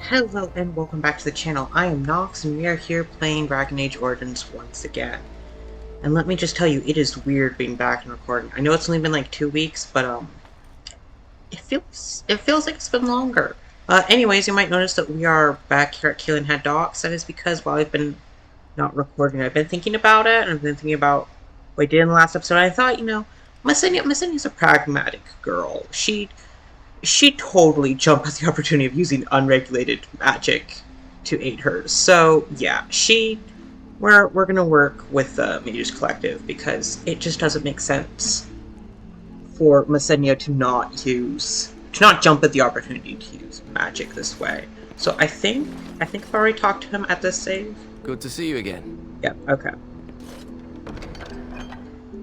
Hello and welcome back to the channel. I am Nox and we are here playing Dragon Age Origins once again. And let me just tell you, it is weird being back and recording. I know it's only been like 2 weeks, but it feels like it's been longer. Anyways, you might notice that we are back here at Keili Head Docks. That is because while I've been not recording, I've been thinking about it, and I've been thinking about what I did in the last episode. I thought, Masinya's a pragmatic girl. She'd totally jump at the opportunity of using unregulated magic to aid her. So yeah, we're gonna work with the Mage's Collective because it just doesn't make sense for Masinya to not jump at the opportunity to use magic this way. So I think I've already talked to him at this save. Good to see you again. Yeah, okay.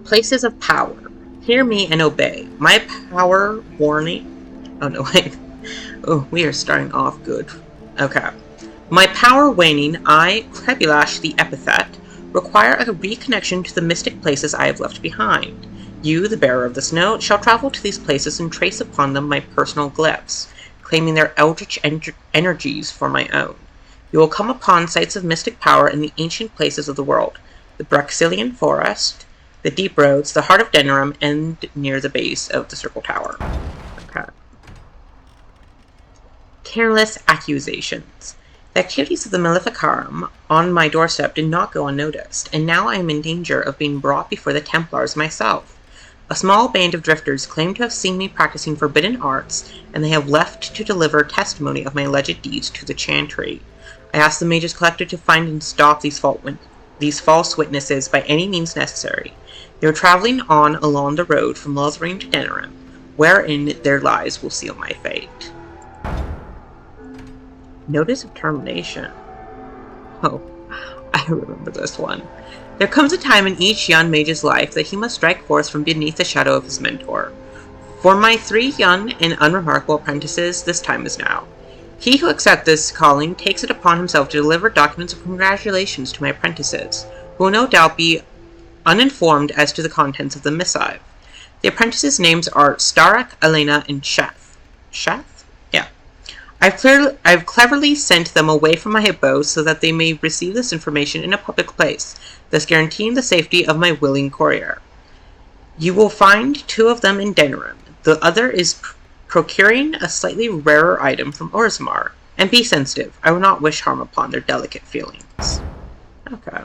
Places of power. Hear me and obey. My power warning. Oh no, wait. Oh, we are starting off good. Okay. My power waning, I, Krebulash the Epithet, require a reconnection to the mystic places I have left behind. You, the bearer of this note, shall travel to these places and trace upon them my personal glyphs, claiming their eldritch energies for my own. You will come upon sites of mystic power in the ancient places of the world, the Brexilian Forest, the Deep Roads, the heart of Denri, and near the base of the Circle Tower. Okay. Careless accusations. The activities of the Maleficar on my doorstep did not go unnoticed, and now I am in danger of being brought before the Templars myself. A small band of drifters claim to have seen me practicing forbidden arts, and they have left to deliver testimony of my alleged deeds to the Chantry. I ask the Mage's Collective to find and stop these false witnesses by any means necessary. They are traveling on along the road from Lothering to Denri, wherein their lives will seal my fate. Notice of termination. Oh, I remember this one. There comes a time in each young mage's life that he must strike forth from beneath the shadow of his mentor. For my 3 young and unremarkable apprentices, this time is now. He who accepts this calling takes it upon himself to deliver documents of congratulations to my apprentices, who will no doubt be uninformed as to the contents of the missive. The apprentices' names are Starak, Elena, and Sheth. Sheth? Yeah. I've cleverly sent them away from my abode so that they may receive this information in a public place, thus guaranteeing the safety of my willing courier. You will find 2 of them in Denri. The other is procuring a slightly rarer item from Orzammar. And be sensitive. I will not wish harm upon their delicate feelings. Okay.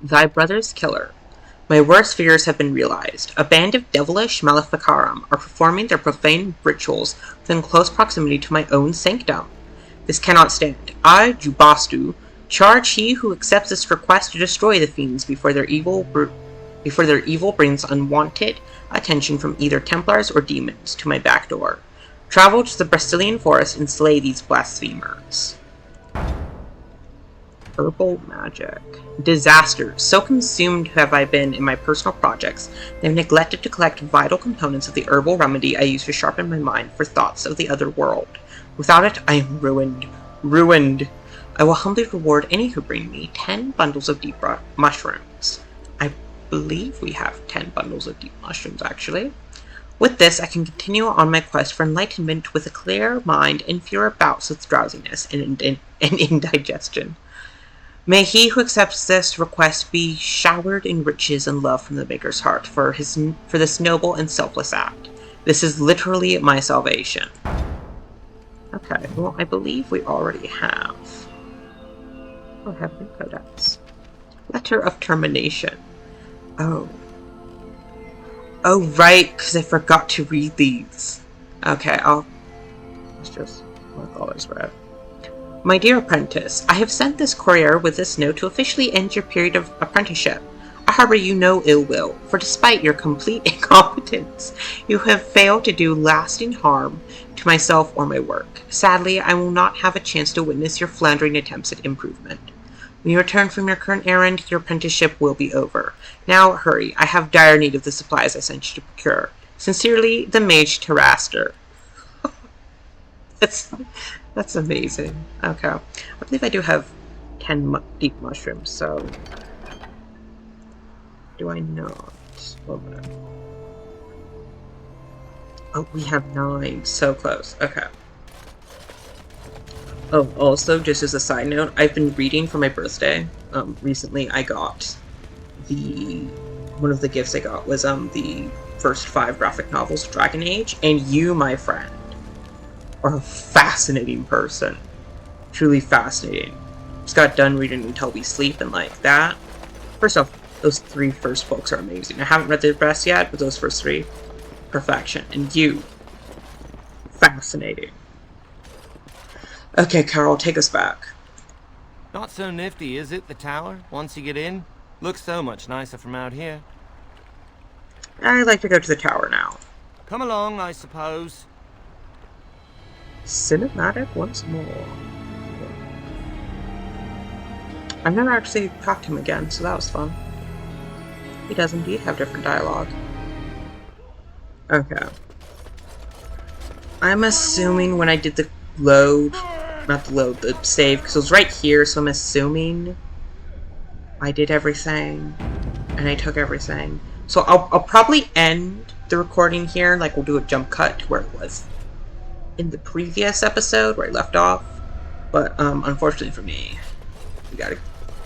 Thy brother's killer. My worst fears have been realized. A band of devilish Maleficarum are performing their profane rituals within close proximity to my own sanctum. This cannot stand. I, Jubastu, charge he who accepts this request to destroy the fiends before their evil brings unwanted attention from either Templars or demons to my back door. Travel to the Brexilian Forest and slay these blasphemers. Herbal magic. Disaster. So consumed have I been in my personal projects that I have neglected to collect vital components of the herbal remedy I use to sharpen my mind for thoughts of the other world. Without it, I am ruined. Ruined. I will humbly reward any who bring me 10 bundles of deep mushrooms. I believe we have 10 bundles of deep mushrooms, actually. With this, I can continue on my quest for enlightenment with a clear mind and fewer bouts with drowsiness and indigestion. May he who accepts this request be showered in riches and love from the Maker's heart for this noble and selfless act. This is literally my salvation. Okay, well, I believe we already have. Oh, Heavenly Codex. Letter of termination. Oh. Oh, right, because I forgot to read these. Okay, let's just mark all as read. My dear apprentice, I have sent this courier with this note to officially end your period of apprenticeship. I harbor you no ill will, for despite your complete incompetence, you have failed to do lasting harm to myself or my work. Sadly, I will not have a chance to witness your floundering attempts at improvement. When you return from your current errand, your apprenticeship will be over. Now, hurry. I have dire need of the supplies I sent you to procure. Sincerely, the Mage Trickster. That's amazing. Okay. I believe I do have 10 deep mushrooms, so... Do I not? Hold on. Oh, we have 9. So close. Okay. Oh, also, just as a side note, I've been reading for my birthday. Recently I got one of the gifts I got was the first 5 graphic novels of Dragon Age, and you, my friend, are a fascinating person. Truly fascinating. Just got done reading Until We Sleep and like that. First off, those 3 first books are amazing. I haven't read the rest yet, but those first 3, perfection. And you, fascinating. Okay, Carol, take us back. Not so nifty, is it, the tower, once you get in? Looks so much nicer from out here. I'd like to go to the tower now. Come along, I suppose. Cinematic once more. I've never actually talked to him again, so that was fun. He does indeed have different dialogue. Okay. I'm assuming when I did the load, not the load, the save, because it was right here, so I'm assuming I did everything, and I took everything. So I'll probably end the recording here, like we'll do a jump cut to where it was in the previous episode, where I left off. But unfortunately for me, we gotta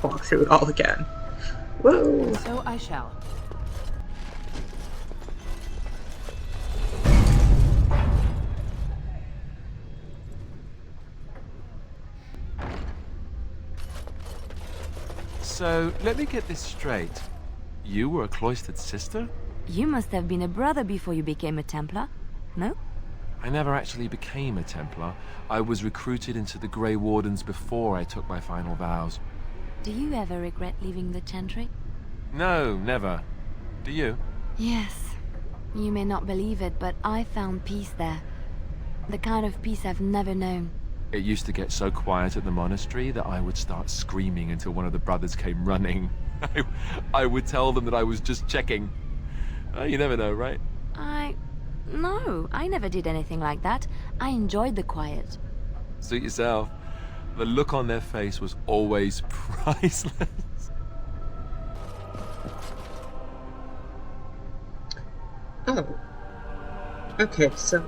walk through it all again. Whoa! So I shall. So, let me get this straight. You were a cloistered sister? You must have been a brother before you became a Templar, no? I never actually became a Templar. I was recruited into the Grey Wardens before I took my final vows. Do you ever regret leaving the Chantry? No, never. Do you? Yes. You may not believe it, but I found peace there. The kind of peace I've never known. It used to get so quiet at the monastery that I would start screaming until one of the brothers came running. I would tell them that I was just checking. You never know, right? No, I never did anything like that. I enjoyed the quiet. Suit yourself. The look on their face was always priceless. Oh. Okay, so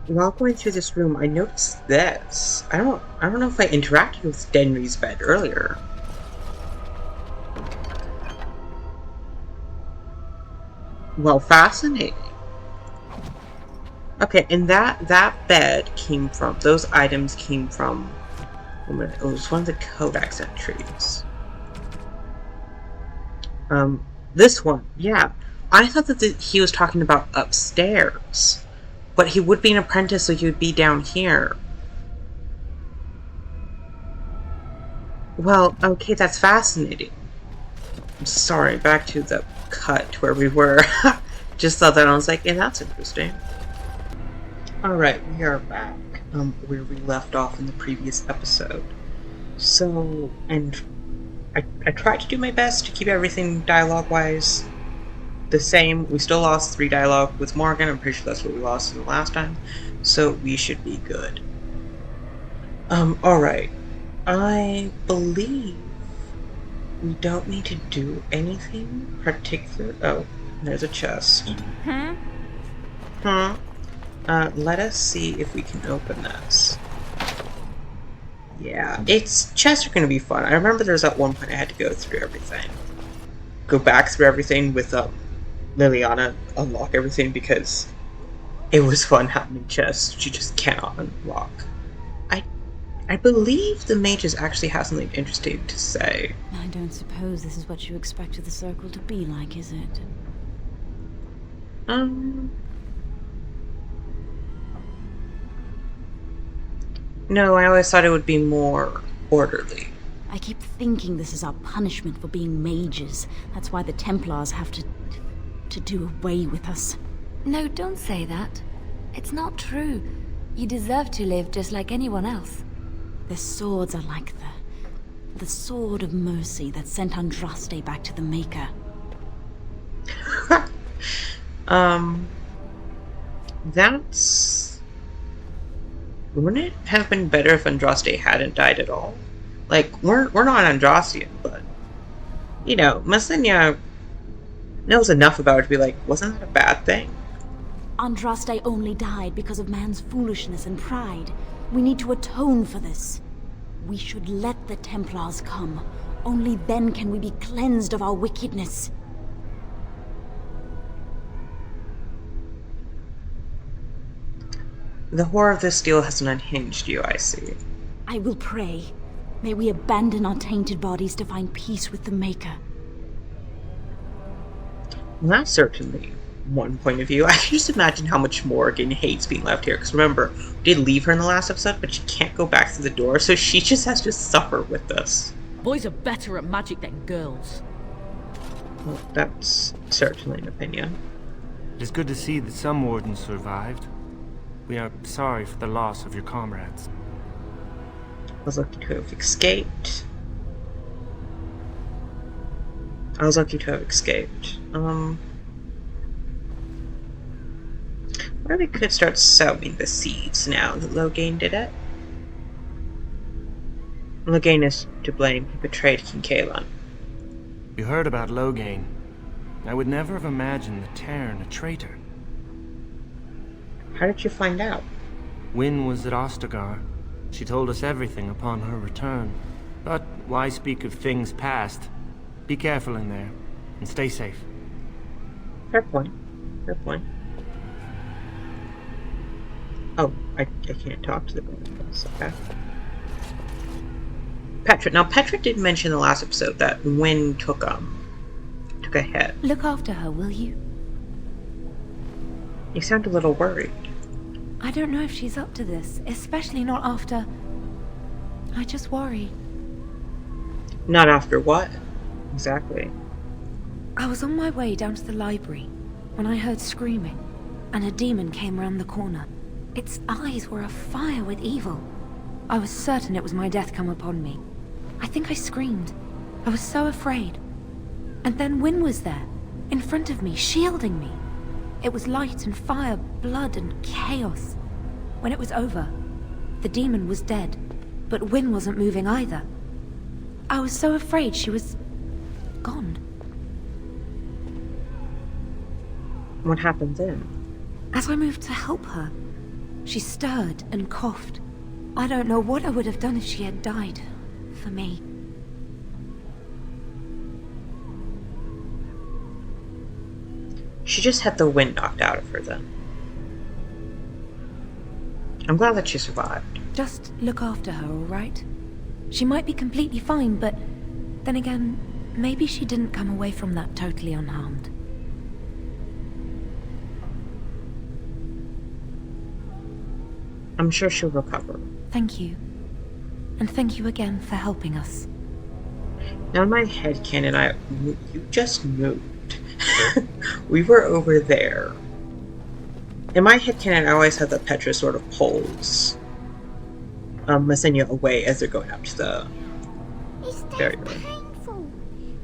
while going through this room, I noticed this. I don't know if I interacted with Denri's bed earlier. Well, fascinating. Okay, and that bed came from, those items came from, it was one of the Codex entries. This one, yeah. I thought that he was talking about upstairs. But he would be an apprentice, so he would be down here. Well, okay, that's fascinating. I'm sorry, back to the cut where we were. Just thought that, and I was like, yeah, that's interesting. Alright, we are back, where we left off in the previous episode. So, and I tried to do my best to keep everything dialogue-wise the same. We still lost 3 dialogue with Morgan. I'm pretty sure that's what we lost in the last time. So we should be good. Alright. I believe we don't need to do anything particular. Oh, there's a chest. Let us see if we can open this. Yeah, chests are gonna be fun. I remember there was that one point I had to go through everything. Go back through everything with, Leliana, unlock everything because it was fun having chests she just cannot unlock. I believe the Mage actually has something interesting to say. I don't suppose this is what you expected the circle to be like, is it? No, I always thought it would be more orderly. I keep thinking this is our punishment for being mages. That's why the Templars have to do away with us. No, don't say that. It's not true. You deserve to live just like anyone else. The swords are like the sword of mercy that sent Andraste back to the Maker. That's... Wouldn't it have been better if Andraste hadn't died at all? Like, we're not Andrastian, but... You know, Masinya knows enough about it to be like, wasn't that a bad thing? Andraste only died because of man's foolishness and pride. We need to atone for this. We should let the Templars come. Only then can we be cleansed of our wickedness. The horror of this deal hasn't unhinged you, I see. I will pray. May we abandon our tainted bodies to find peace with the Maker. Well, that's certainly one point of view. I can just imagine how much Morgan hates being left here. Because remember, we did leave her in the last episode, but she can't go back through the door, so she just has to suffer with this. Boys are better at magic than girls. Well, that's certainly an opinion. It is good to see that some wardens survived. We are sorry for the loss of your comrades. I was lucky to have escaped. Or we could start sowing the seeds now that Loghain did it. Loghain is to blame. He betrayed King Kaelon. You heard about Loghain. I would never have imagined the Terran a traitor. How did you find out? Wynne was at Ostagar. She told us everything upon her return. But why speak of things past? Be careful in there, and stay safe. Fair point. Fair point. Oh, I can't talk to the boys. Okay. Petra. Now, Petra did mention in the last episode that Wynne took a hit. Look after her, will you? You sound a little worried. I don't know if she's up to this, especially not after... I just worry. Not after what? Exactly. I was on my way down to the library when I heard screaming, and a demon came around the corner. Its eyes were afire with evil. I was certain it was my death come upon me. I think I screamed. I was so afraid. And then Wynne was there, in front of me, shielding me. It was light and fire, blood and chaos. When it was over, the demon was dead, but Wynne wasn't moving either. I was so afraid she was... gone. What happened then? As I moved to help her, she stirred and coughed. I don't know what I would have done if she had died. For me. She just had the wind knocked out of her then. I'm glad that she survived. Just look after her, alright? She might be completely fine, but then again, maybe she didn't come away from that totally unharmed. I'm sure she'll recover. Thank you. And thank you again for helping us. Now in my head canon, you just moved. We were over there. In my head canon, I always had that Petra sort of pulls Masinya away as they're going up to the barrier. Is death painful?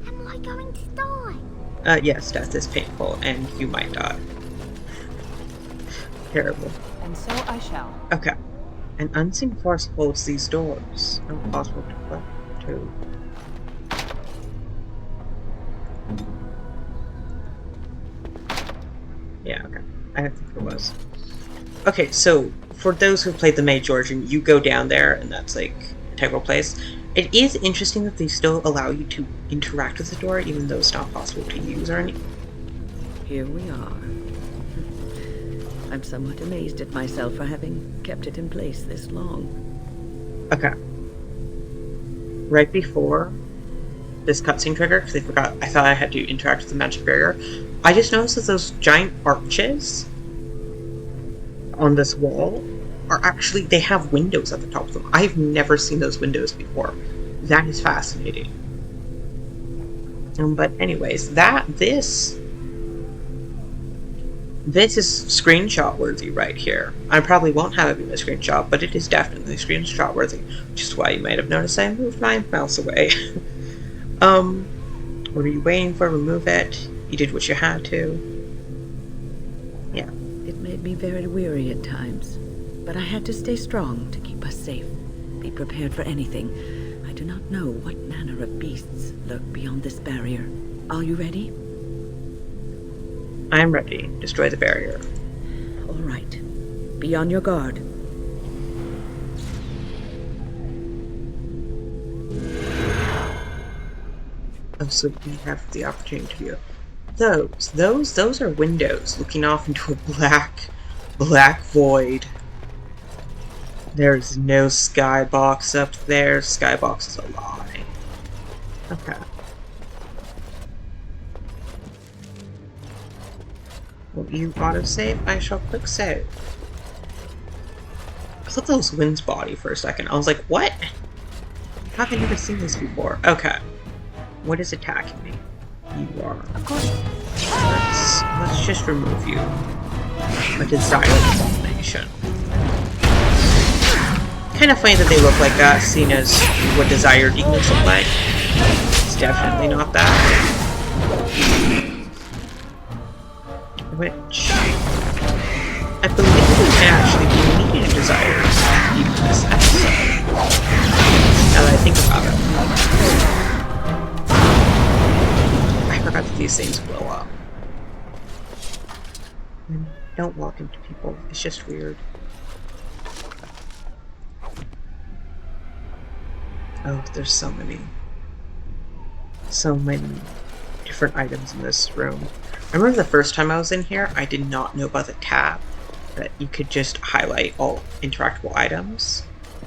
Am I going to die? Yes, death is painful, and you might die. Terrible. And so I shall. Okay. An unseen force holds these doors. Not possible to collect to. Yeah, okay. I don't think it was. Okay, so for those who played the Mage Origin, you go down there, and that's like an integral place. It is interesting that they still allow you to interact with the door, even though it's not possible to use or anything. Here we are. I'm somewhat amazed at myself for having kept it in place this long. Okay. Right before this cutscene trigger, because I thought I had to interact with the magic barrier, I just noticed that those giant arches on this wall are actually, they have windows at the top of them. I've never seen those windows before. That is fascinating. But anyways, this is screenshot worthy right here. I probably won't have it be my screenshot, but it is definitely screenshot worthy, which is why you might have noticed I moved my mouse away. What are you waiting for? Remove it. You did what you had to. Yeah. It made me very weary at times, but I had to stay strong to keep us safe. Be prepared for anything. I do not know what manner of beasts lurk beyond this barrier. Are you ready? I am ready. Destroy the barrier. All right. Be on your guard. so we have the opportunity to view. Those are windows looking off into a black void. There's no skybox up there. Skybox is a lie. Okay. Will you autosave? I shall quick save. I thought that was Wynn's body for a second. I was like, what? How have I never seen this before? Okay. What is attacking me? You are. Of course. Let's just remove you. A desired abomination. Kind of funny that they look like that, seen as what desired demons look like. It's definitely not that. Which I believe we might actually be needing a desired demon in this episode. Now that I think about it. I forgot that these things blow up. And don't walk into people. It's just weird. Oh, there's so many different items in this room. I remember the first time I was in here, I did not know about the tab that you could just highlight all interactable items.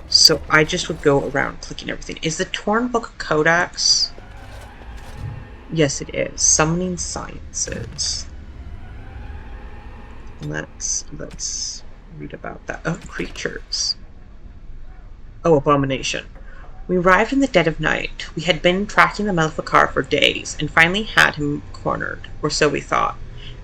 So I just would go around clicking everything. Is the Torn Book a Codex? Yes, it is. Summoning Sciences. Let's read about that. Oh, creatures. Oh, abomination. We arrived in the dead of night. We had been tracking the Maleficar for days, and finally had him cornered, or so we thought.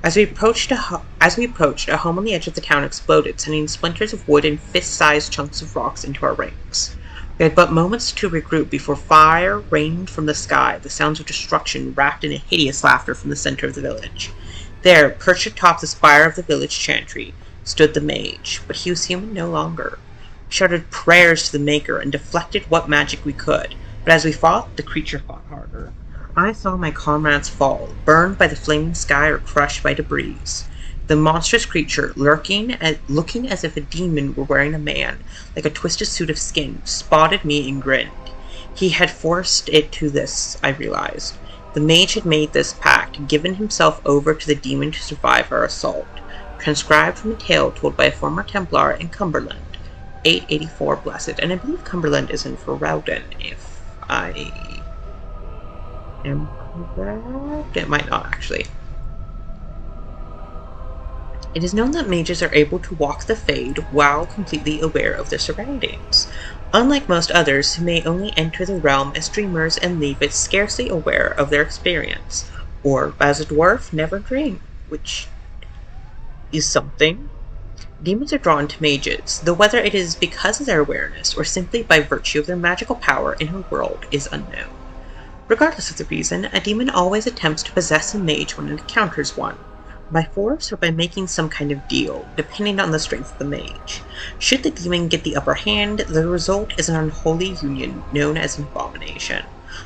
As we approached, a home on the edge of the town exploded, sending splinters of wood and fist-sized chunks of rocks into our ranks. We had but moments to regroup before fire rained from the sky, the sounds of destruction wrapped in a hideous laughter from the center of the village. There, perched atop the spire of the village chantry, stood the mage, but he was human no longer. We shouted prayers to the Maker and deflected what magic we could, but as we fought, the creature fought harder. I saw my comrades fall, burned by the flaming sky or crushed by debris. The monstrous creature, looking as if a demon were wearing a man, like a twisted suit of skin, spotted me and grinned. He had forced it to this, I realized. The mage had made this pact, given himself over to the demon to survive our assault. Transcribed from a tale told by a former Templar in Cumberland. 884 Blessed, and I believe Cumberland is in Ferelden, if I am correct. It might not, actually. It is known that mages are able to walk the Fade while completely aware of their surroundings. Unlike most others who may only enter the realm as dreamers and leave it scarcely aware of their experience, or, as a dwarf, never dream, which is something. Demons are drawn to mages, though whether it is because of their awareness or simply by virtue of their magical power in her world is unknown. Regardless of the reason, a demon always attempts to possess a mage when it encounters one, by force or by making some kind of deal, depending on the strength of the mage. Should the demon get the upper hand, the result is an unholy union known as an abomination.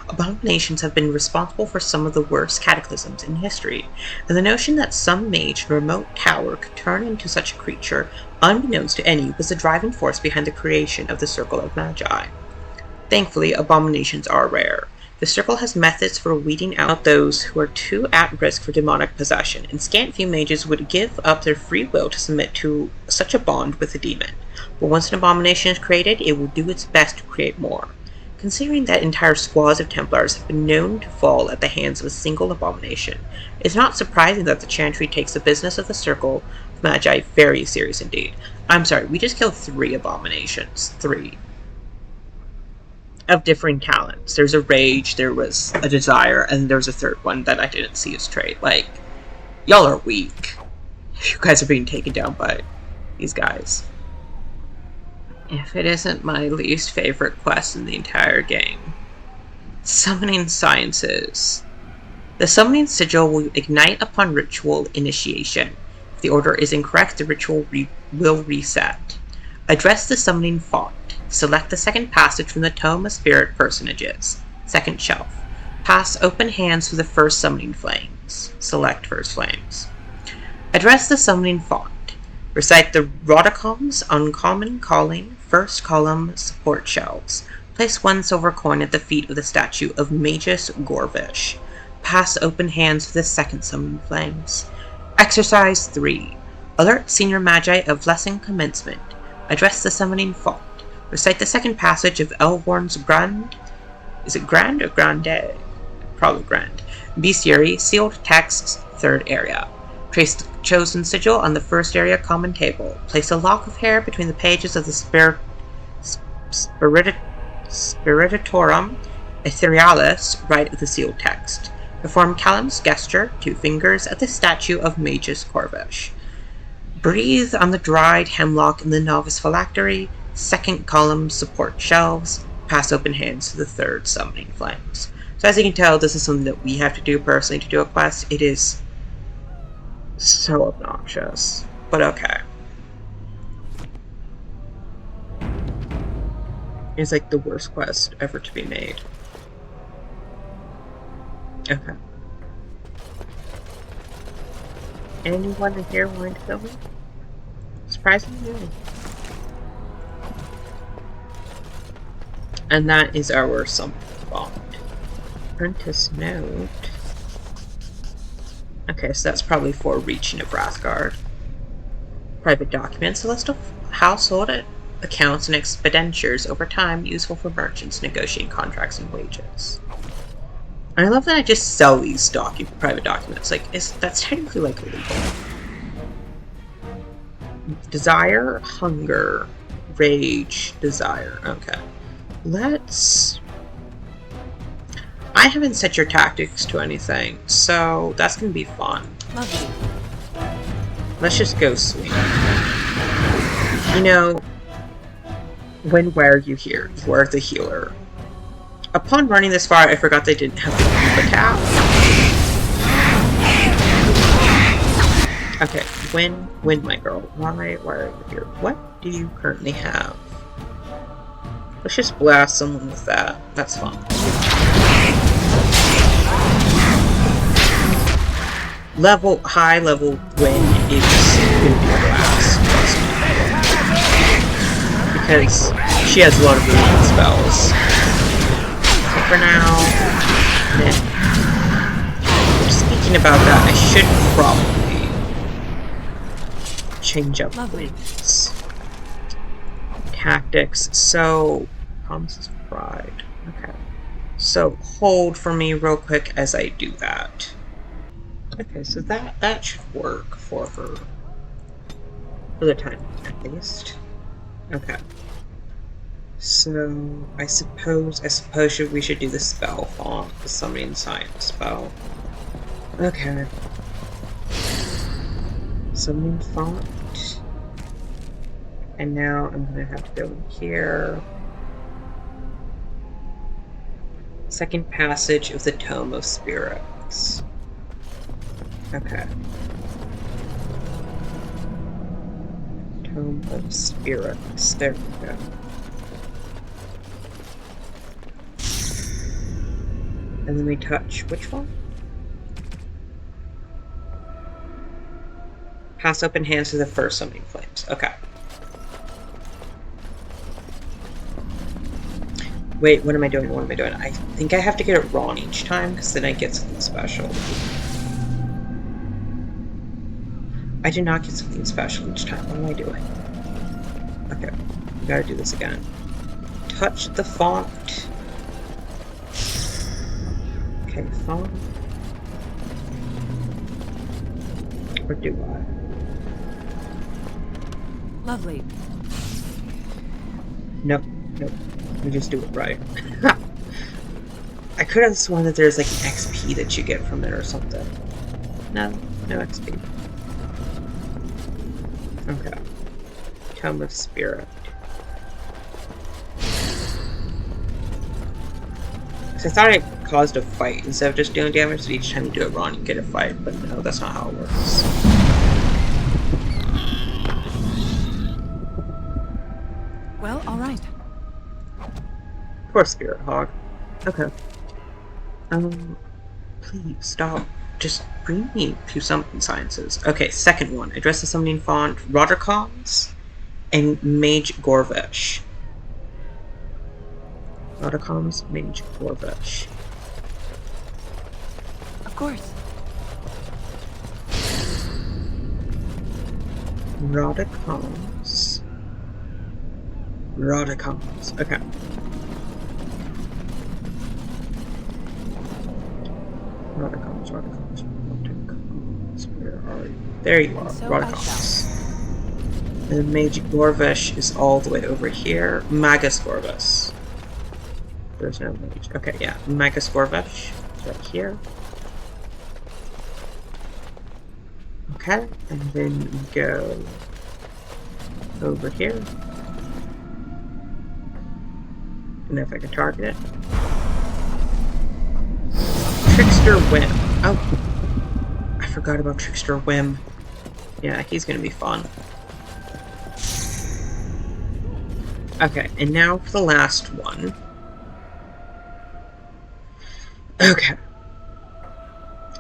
Abominations have been responsible for some of the worst cataclysms in history, and the notion that some mage in a remote tower could turn into such a creature, unbeknownst to any, was the driving force behind the creation of the Circle of Magi. Thankfully, abominations are rare. The Circle has methods for weeding out those who are too at risk for demonic possession, and scant few mages would give up their free will to submit to such a bond with a demon. But once an abomination is created, it will do its best to create more. Considering that entire squads of Templars have been known to fall at the hands of a single abomination, it is not surprising that the Chantry takes the business of the Circle of Magi very serious indeed. I'm sorry, we just killed 3 abominations. 3. Of differing talents. There's a Rage, there was a Desire, and there was a third one that I didn't see as trait. Like, y'all are weak. You guys are being taken down by these guys. If it isn't my least favorite quest in the entire game. Summoning Sciences. The summoning sigil will ignite upon ritual initiation. If the order is incorrect, the ritual will reset. Address the summoning font. Select the second passage from the Tome of Spirit Personages. Second shelf. Pass open hands through the first summoning flames. Select first flames. Address the summoning font. Recite the Rodicom's Uncommon Calling, first column support shelves. Place 1 silver coin at the feet of the statue of Magus Gorvish. Pass open hands to the second summoning flames. Exercise 3. Alert Senior Magi of Blessing Commencement. Address the summoning font. Recite the second passage of Elvorn's Grand... Is it Grand or Grande? Probably Grand. Bestiary, sealed texts, 3rd area. Trace the chosen sigil on the 1st area common table. Place a lock of hair between the pages of the Spiritatorum Etherealis, right of the sealed text. Perform Callum's gesture, 2 fingers, at the statue of Magus Corvish. Breathe on the dried hemlock in the novice phylactery. 2nd column support shelves. Pass open hands to the 3rd summoning flames. So as you can tell, this is something that we have to do personally to do a quest. It is so obnoxious, but okay. It's like the worst quest ever to be made. Okay. Anyone in here willing to kill me? Surprisingly, no. And that is our summon bond. Apprentice note. Okay, so that's probably for reaching of Wrathguard. Private documents. A list of household accounts and expenditures over time useful for merchants negotiating contracts and wages. I love that I just sell these private documents. Like, that's technically like illegal. Desire, hunger, rage, desire. Okay. Let's... I haven't set your tactics to anything, so that's gonna be fun. Lovely. Let's just go swing. You know, when were you here? You are the healer. Upon running this far, I forgot they didn't have the Keep attack. Okay, Wynne, my girl. Why are you here? What do you currently have? Let's just blast someone with that. That's fun. High level Wynne is gonna be a blast. Because she has a lot of movement spells. For now, speaking about that, I should probably change up things. Tactics. So, promises of pride. Okay. So, hold for me real quick as I do that. Okay, so that should work for her. For the time, at least. Okay. So, I suppose we should do the spell font, the summoning sign spell. Okay. Summoning font. And now I'm gonna have to go in here. Second passage of the Tome of Spirits. Okay. Tome of Spirits. There we go. And then we touch which one? Pass open hands to the first summoning flames. Okay. Wait, what am I doing? What am I doing? I think I have to get it wrong each time, because then I get something special. I did not get something special each time. What am I doing? Okay, we gotta do this again. Touch the font. Okay, font. Or do I? Lovely. Nope, nope. We just do it right. I could have sworn that there's like an XP that you get from it or something. No, no XP. Okay. Tome of Spirit. So I thought it caused a fight instead of just dealing damage, so each time you do it wrong you get a fight, but no, that's not how it works. Well, alright. Poor Spirit Hog. Okay. Please stop. Just bring me to Summoning Sciences. Okay, second one. Address the Summoning Font, Rodercons, and Mage Gorvish. Radicom's Mage Gorvesh. Of course. Radicom's. Okay. Radicom's. Where are you? There you are, So Radicom's. And Mage Gorvesh is all the way over here. Magus Gorvesh. There's no mage. Okay, yeah. Magus Gorvesh is right here. Okay, and then we go over here. And if I can target it. Trickster Whim. Oh, I forgot about Trickster Whim. Yeah, he's gonna be fun. Okay, and now for the last one. Okay.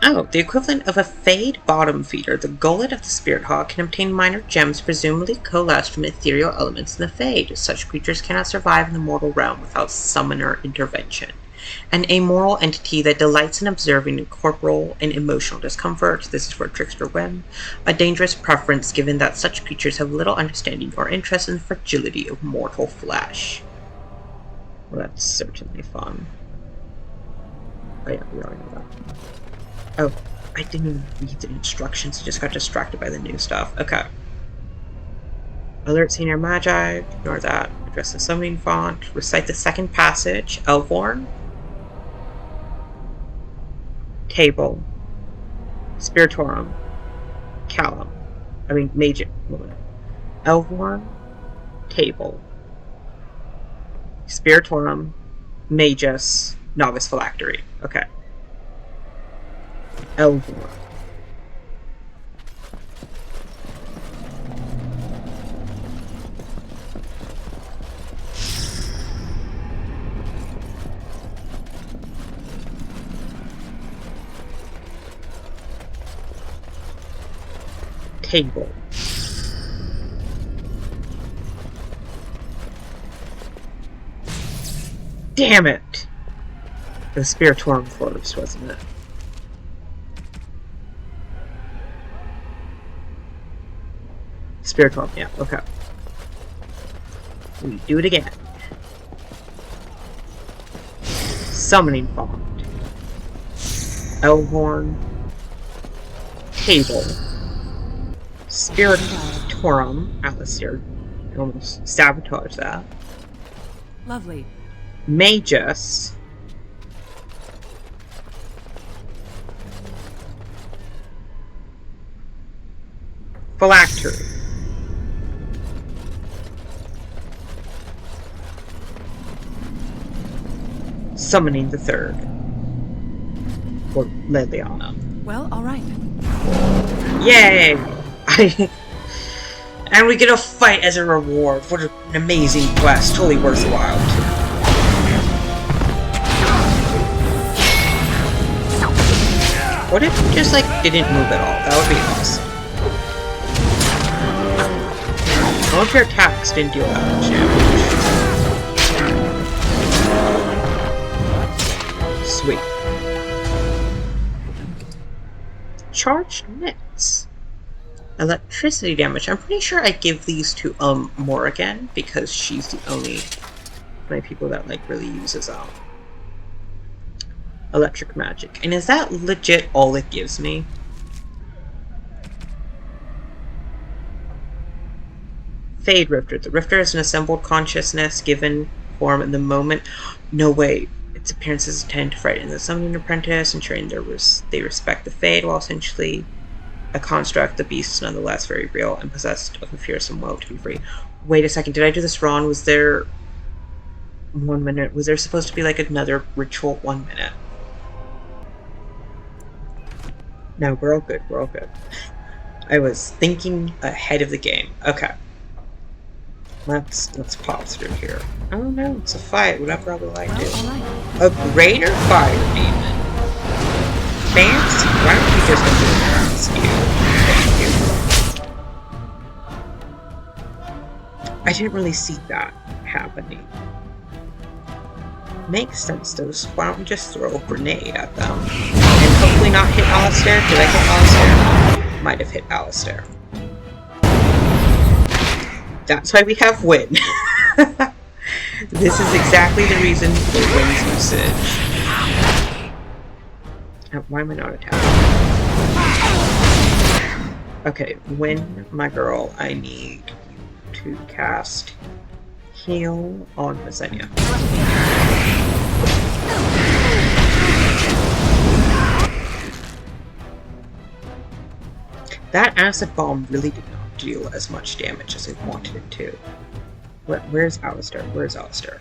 Oh, the equivalent of a Fade bottom feeder, the Gullet of the Spirit Hog can obtain minor gems presumably coalesced from ethereal elements in the Fade. Such creatures cannot survive in the mortal realm without summoner intervention. An amoral entity that delights in observing corporal and emotional discomfort. This is for Trickster Whim. A dangerous preference given that such creatures have little understanding or interest in the fragility of mortal flesh. Well, that's certainly fun. Oh yeah, we already know that. Oh, I didn't even read the instructions, I just got distracted by the new stuff. Okay. Alert Senior Magi, ignore that. Address the summoning font. Recite the second passage. Elvorn. Table. Spiritorum. Callum. Mage. Elvorn. Table. Spiritorum. Magus. Novice Phylactery. Okay. Elvorn. Table. Damn it! The Spiritorum first, wasn't it? Spiritorum, yeah, okay. We do it again. Summoning font. Elvorn. Table. Spiritorum. Alistair. I almost sabotaged that. Lovely. Magus. Phylactery. Summoning the third. Or Leliana. Well, alright. Yay! And we get a fight as a reward. What an amazing quest. Totally worthwhile, too. What if it just, didn't move at all? That would be awesome. All of your attacks didn't deal that much damage. Sweet. Charged nets. Electricity damage. I'm pretty sure I give these to Morrigan because she's the only my people that really uses electric magic. And is that legit all it gives me? Fade Rifter. The Rifter is an assembled consciousness given form in the moment. No way. Its appearances tend to frighten the summoning apprentice, ensuring they respect the Fade, while essentially a construct. The beast is nonetheless very real and possessed of a fearsome will to be free. Wait a second, did I do this wrong? Was there 1 minute? Was there supposed to be another ritual 1 minute? No, we're all good, we're all good. I was thinking ahead of the game. Okay. Let's pop through here. Oh no, it's a fight, whatever I would like to do. A greater fire demon. Fancy. Why don't you just ask you? Thank you. I didn't really see that happening. Makes sense though, so why don't we just throw a grenade at them? And hopefully not hit Alistair. Did I hit Alistair? Might have hit Alistair. That's why we have Wynne. This is exactly the reason for Wynne's usage. Why am I not attacking? Okay, Wynne, my girl, I need you to cast Heal on Masinya. That acid bomb really did not deal as much damage as I wanted it to. Where's Alistair? Where's Alistair?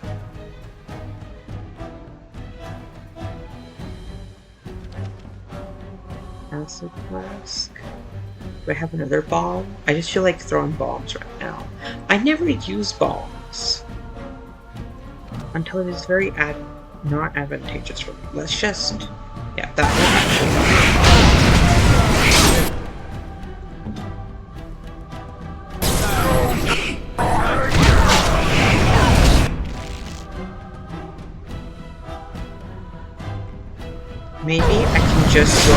Acid flask. Do I have another bomb? I just feel like throwing bombs right now. I never use bombs until it is very not advantageous for me. Let's just, yeah, that will maybe I can just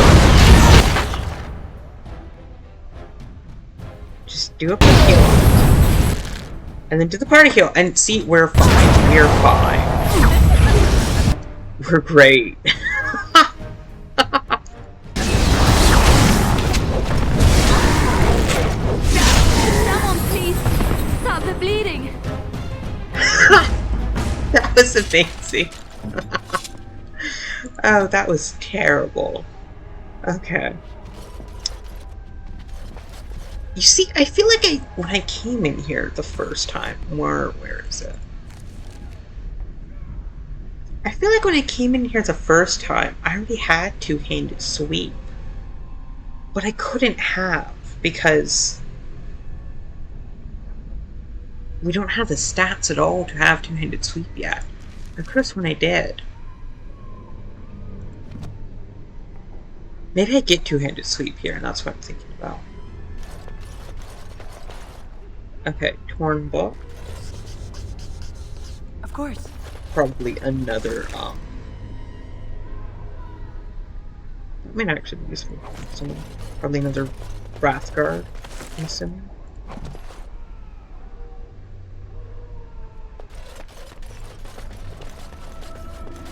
do a quick heal and then do the party heal and see, we're fine. We're fine. We're great. Someone please stop the bleeding. That was amazing. Oh, that was terrible. Okay. You see, I feel like when I came in here the first time, where is it? I feel like when I came in here the first time, I already had two-handed sweep. But I couldn't have, because we don't have the stats at all to have two-handed sweep yet. Of course, when I did. Maybe I get two-handed sweep here, and that's what I'm thinking about. Okay, torn book. Of course. Probably another, I mean, actually be useful. Probably another Wrathguard, I'm assuming.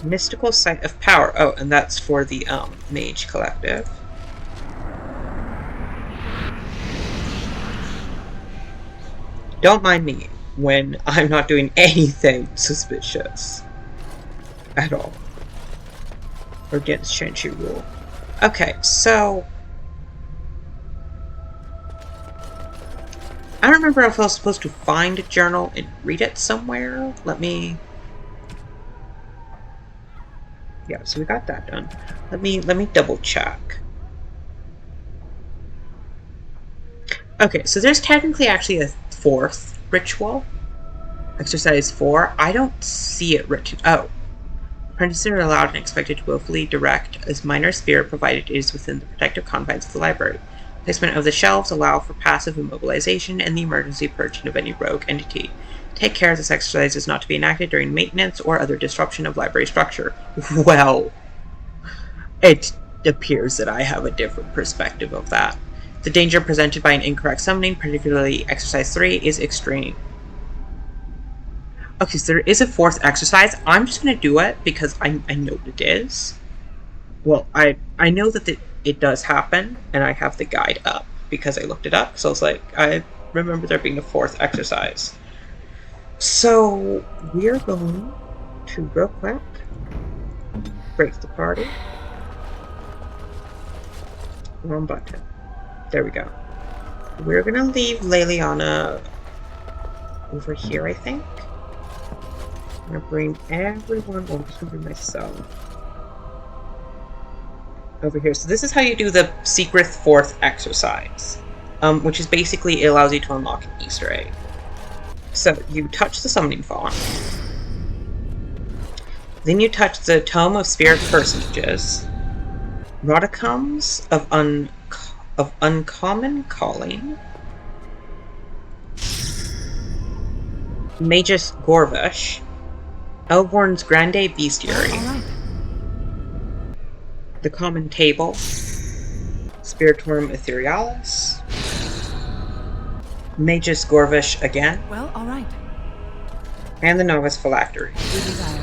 Mystical Sight of Power. Oh, and that's for the, Mage Collective. Don't mind me when I'm not doing anything suspicious. At all. Or against Shenchi rule. Okay, so I don't remember if I was supposed to find a journal and read it somewhere. Let me... Yeah, so we got that done. Let me double check. Okay, so there's technically actually a fourth ritual. Exercise 4. I don't see it written. Oh. Apprentices are allowed and expected to willfully direct a minor spirit provided it is within the protective confines of the library. Placement of the shelves allow for passive immobilization and the emergency purging of any rogue entity. Take care this exercise is not to be enacted during maintenance or other disruption of library structure. Well, it appears that I have a different perspective of that. The danger presented by an incorrect summoning, particularly exercise 3, is extreme. Okay, so there is a fourth exercise. I'm just going to do it because I know what it is. Well, I know that it does happen, and I have the guide up because I looked it up. So it's like, I remember there being a fourth exercise. So, we're going to, real quick, break the party. Wrong button. There we go. We're going to leave Leliana over here, I think. I'm going to bring everyone, well, I'm just going to bring myself over here. So this is how you do the secret fourth exercise, which is basically, it allows you to unlock an Easter egg. So, you touch the summoning font. Then you touch the Tome of Spirit Personages. Rodicums of Uncommon Calling. Magus Gorvish. Elborn's Grande Bestiary. All right. The Common Table. Spiritorum Etherealis. Magus Gorvish again. Well, all right. And the Novice Phylactery. We desire.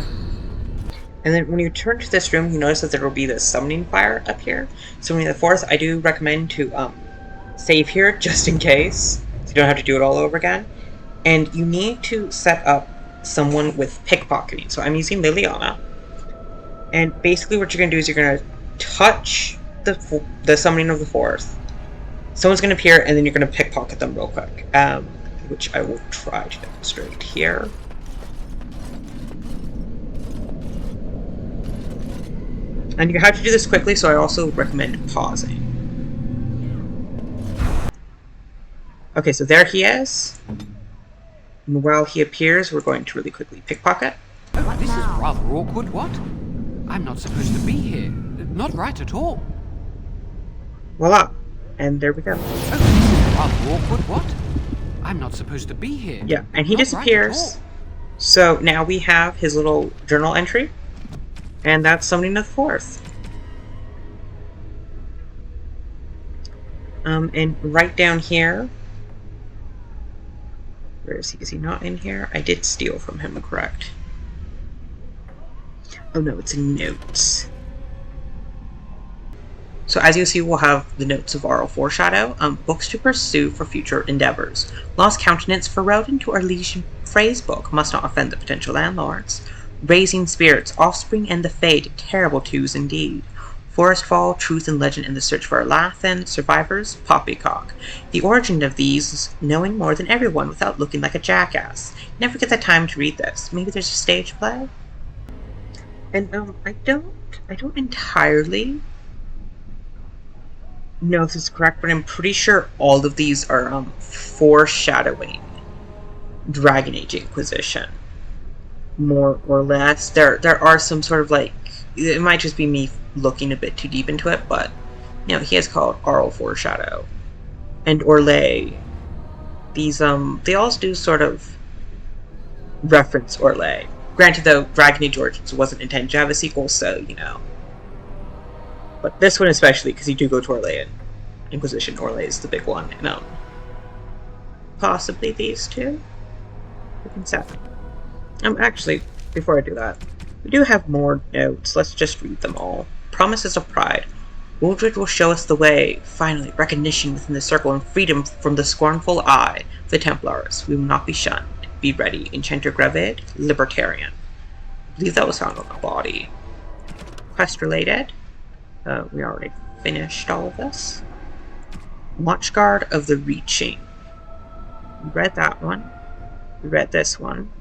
And then when you turn to this room, you notice that there will be this summoning fire up here. Summoning the Force, I do recommend to save here just in case, so you don't have to do it all over again. And you need to set up someone with pickpocketing. So I'm using Leliana. And basically what you're going to do is you're going to touch the summoning of the Force. Someone's going to appear, and then you're going to pickpocket them real quick. Which I will try to demonstrate here. And you have to do this quickly, so I also recommend pausing. Okay, so there he is. And while he appears, we're going to really quickly pickpocket. Oh, this is rather awkward, what? I'm not supposed to be here. Not right at all. Voila. And there we go. Oh, this is rather awkward, what? I'm not supposed to be here. Yeah, and he Not disappears. right at all. So now we have his little journal entry. And that's summoning of the Force. And right down here. Where is he? Is he not in here? I did steal from him, correct? Oh no, it's in notes. So as you see, we'll have the notes of Oral Foreshadow, books to pursue for future endeavors. Lost countenance furrowed into our liege phrase book must not offend the potential landlords. Raising spirits, offspring and the fade, terrible twos indeed. Forest fall, truth and legend in the search for Lathan, survivors, poppycock. The origin of these, knowing more than everyone without looking like a jackass. Never get the time to read this. Maybe there's a stage play? And I don't entirely know if this is correct, but I'm pretty sure all of these are foreshadowing Dragon Age Inquisition. More or less. There are some sort of like, it might just be me looking a bit too deep into it, but you know, he is called Oral Foreshadow. And Orlais. These they all do sort of reference Orlais. Granted though, Dragon Age Origins wasn't intended to have a sequel, so you know. But this one especially, because you do go to Orlais and Inquisition. Orlais is the big one, and possibly these two. We can set. Actually, before I do that, we do have more notes. Let's just read them all. Promises of Pride. Wildred will show us the way. Finally, recognition within the circle and freedom from the scornful eye of the Templars. We will not be shunned. Be ready. Enchanter Gravid, Libertarian. I believe that was found on the body. Quest related. We already finished all of this. Watchguard of the Reaching. We read that one. We read this one.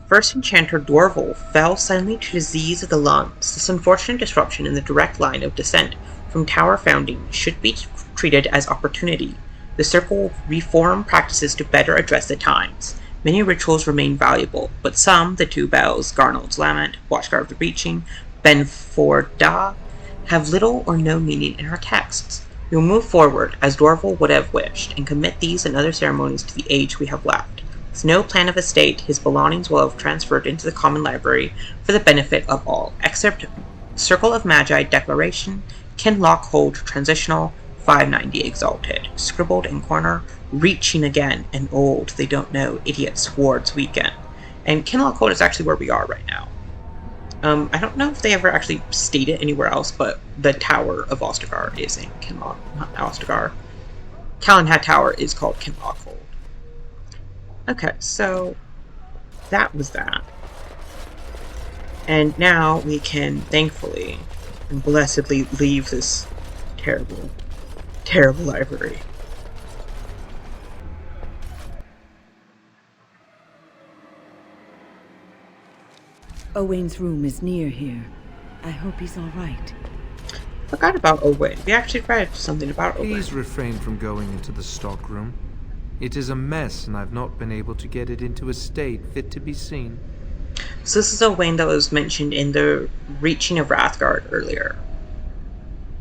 First Enchanter Dorval fell suddenly to disease of the lungs. This unfortunate disruption in the direct line of descent from Tower founding should be treated as opportunity. The Circle will reform practices to better address the times. Many rituals remain valuable, but some, the Two Bells, Garnold's Lament, Watchguard of the Reaching, Benforda, have little or no meaning in our texts. We will move forward, as Dorval would have wished, and commit these and other ceremonies to the age we have left. With no plan of estate, his belongings will have transferred into the common library for the benefit of all, except Circle of Magi Declaration, Kinlock Hold Transitional, 590 Exalted, scribbled in corner, Reaching again, and old, they don't know, idiot Swords Weekend. And Kinlock Hold is actually where we are right now. I don't know if they ever actually state it anywhere else, but the Tower of Ostagar is in Kinlock, not Ostagar. Calenhat Tower is called Kinlock Hold. Okay, so that was that. And now we can thankfully and blessedly leave this terrible, terrible library. Owain's room is near here. I hope he's all right. Forgot about Owain. We actually read something about Owain. Please refrain from going into the stockroom. It is a mess, and I've not been able to get it into a state fit to be seen. So this is Owain that was mentioned in the Reaching of Wrathguard earlier.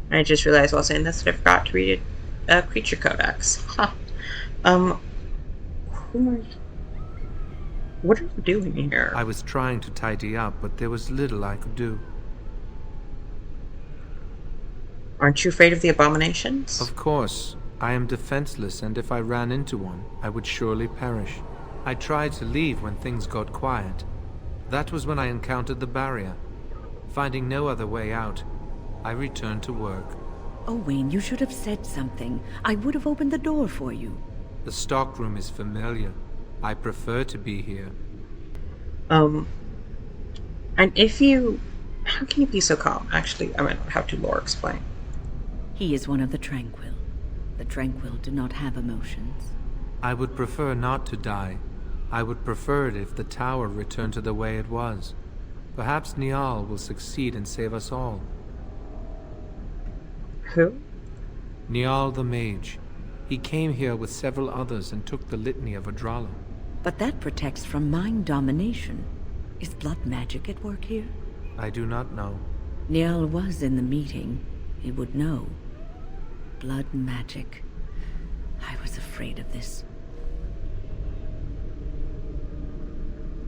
And I just realized while saying this that I forgot to read a creature codex. Huh. Who are you? What are you doing here? I was trying to tidy up, but there was little I could do. Aren't you afraid of the abominations? Of course. I am defenseless, and if I ran into one, I would surely perish. I tried to leave when things got quiet. That was when I encountered the barrier. Finding no other way out, I returned to work. Owain, you should have said something. I would have opened the door for you. The stockroom is familiar. I prefer to be here. And if you... How can you be so calm? Actually, I might not have to lore explain. He is one of the Tranquil. The Tranquil do not have emotions. I would prefer not to die. I would prefer it if the tower returned to the way it was. Perhaps Niall will succeed and save us all. Who? Niall the Mage. He came here with several others and took the litany of Adralo. But that protects from mind domination. Is blood magic at work here? I do not know. Niall was in the meeting. He would know. Blood magic. I was afraid of this.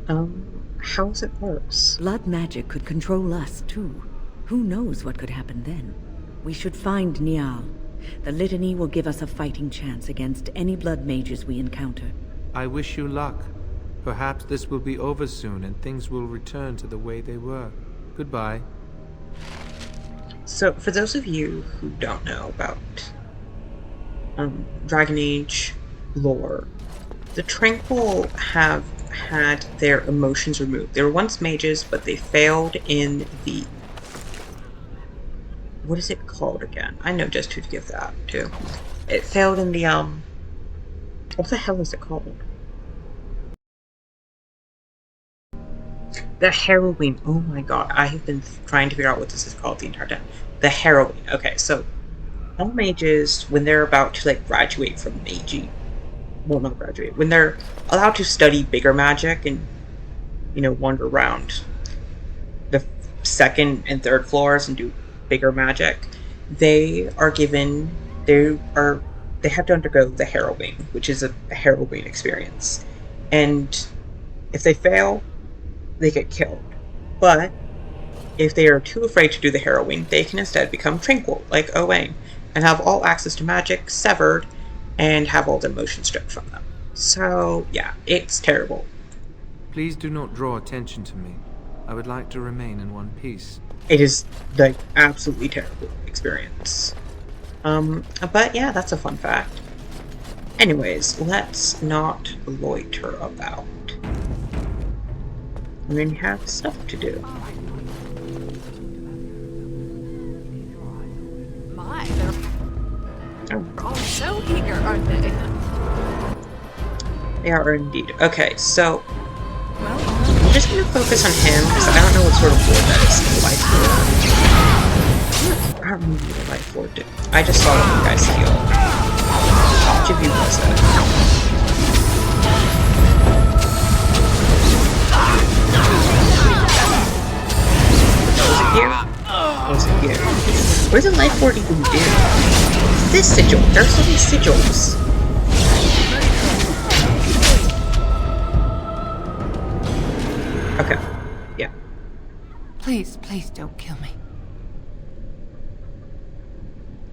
How does it works? Blood magic could control us, too. Who knows what could happen then? We should find Niall. The litany will give us a fighting chance against any blood mages we encounter. I wish you luck. Perhaps this will be over soon and things will return to the way they were. Goodbye. So, for those of you who don't know about Dragon Age lore, the Tranquil have had their emotions removed. They were once mages, but they failed in the... What is it called again? I know just who to give that to. It failed in the, what the hell is it called? The harrowing. Oh my god, I have been trying to figure out what this is called the entire time. The harrowing. Okay, so all mages, when they're about to like graduate from Mage, well, not graduate, when they're allowed to study bigger magic and, you know, wander around the second and third floors and do bigger magic, they are given, they have to undergo the harrowing, which is a harrowing experience. And if they fail, they get killed. But if they are too afraid to do the harrowing, they can instead become tranquil, like Owain, and have all access to magic severed and have all the emotions stripped from them. So, yeah, it's terrible. Please do not draw attention to me. I would like to remain in one piece. It is, like, absolutely terrible experience. But yeah, that's a fun fact. Anyways, let's not loiter about. I mean, you have stuff to do. My, they're all so eager, aren't they? They are indeed. Okay, so I'm just gonna focus on him because I don't know what sort of lord that is. Life lord. I don't remember what a life lord did. I just saw one guy heal. Which of you was that? Was it you? What does a life ward even do? This sigil. There are so many sigils. Okay. Yeah. Please, please don't kill me.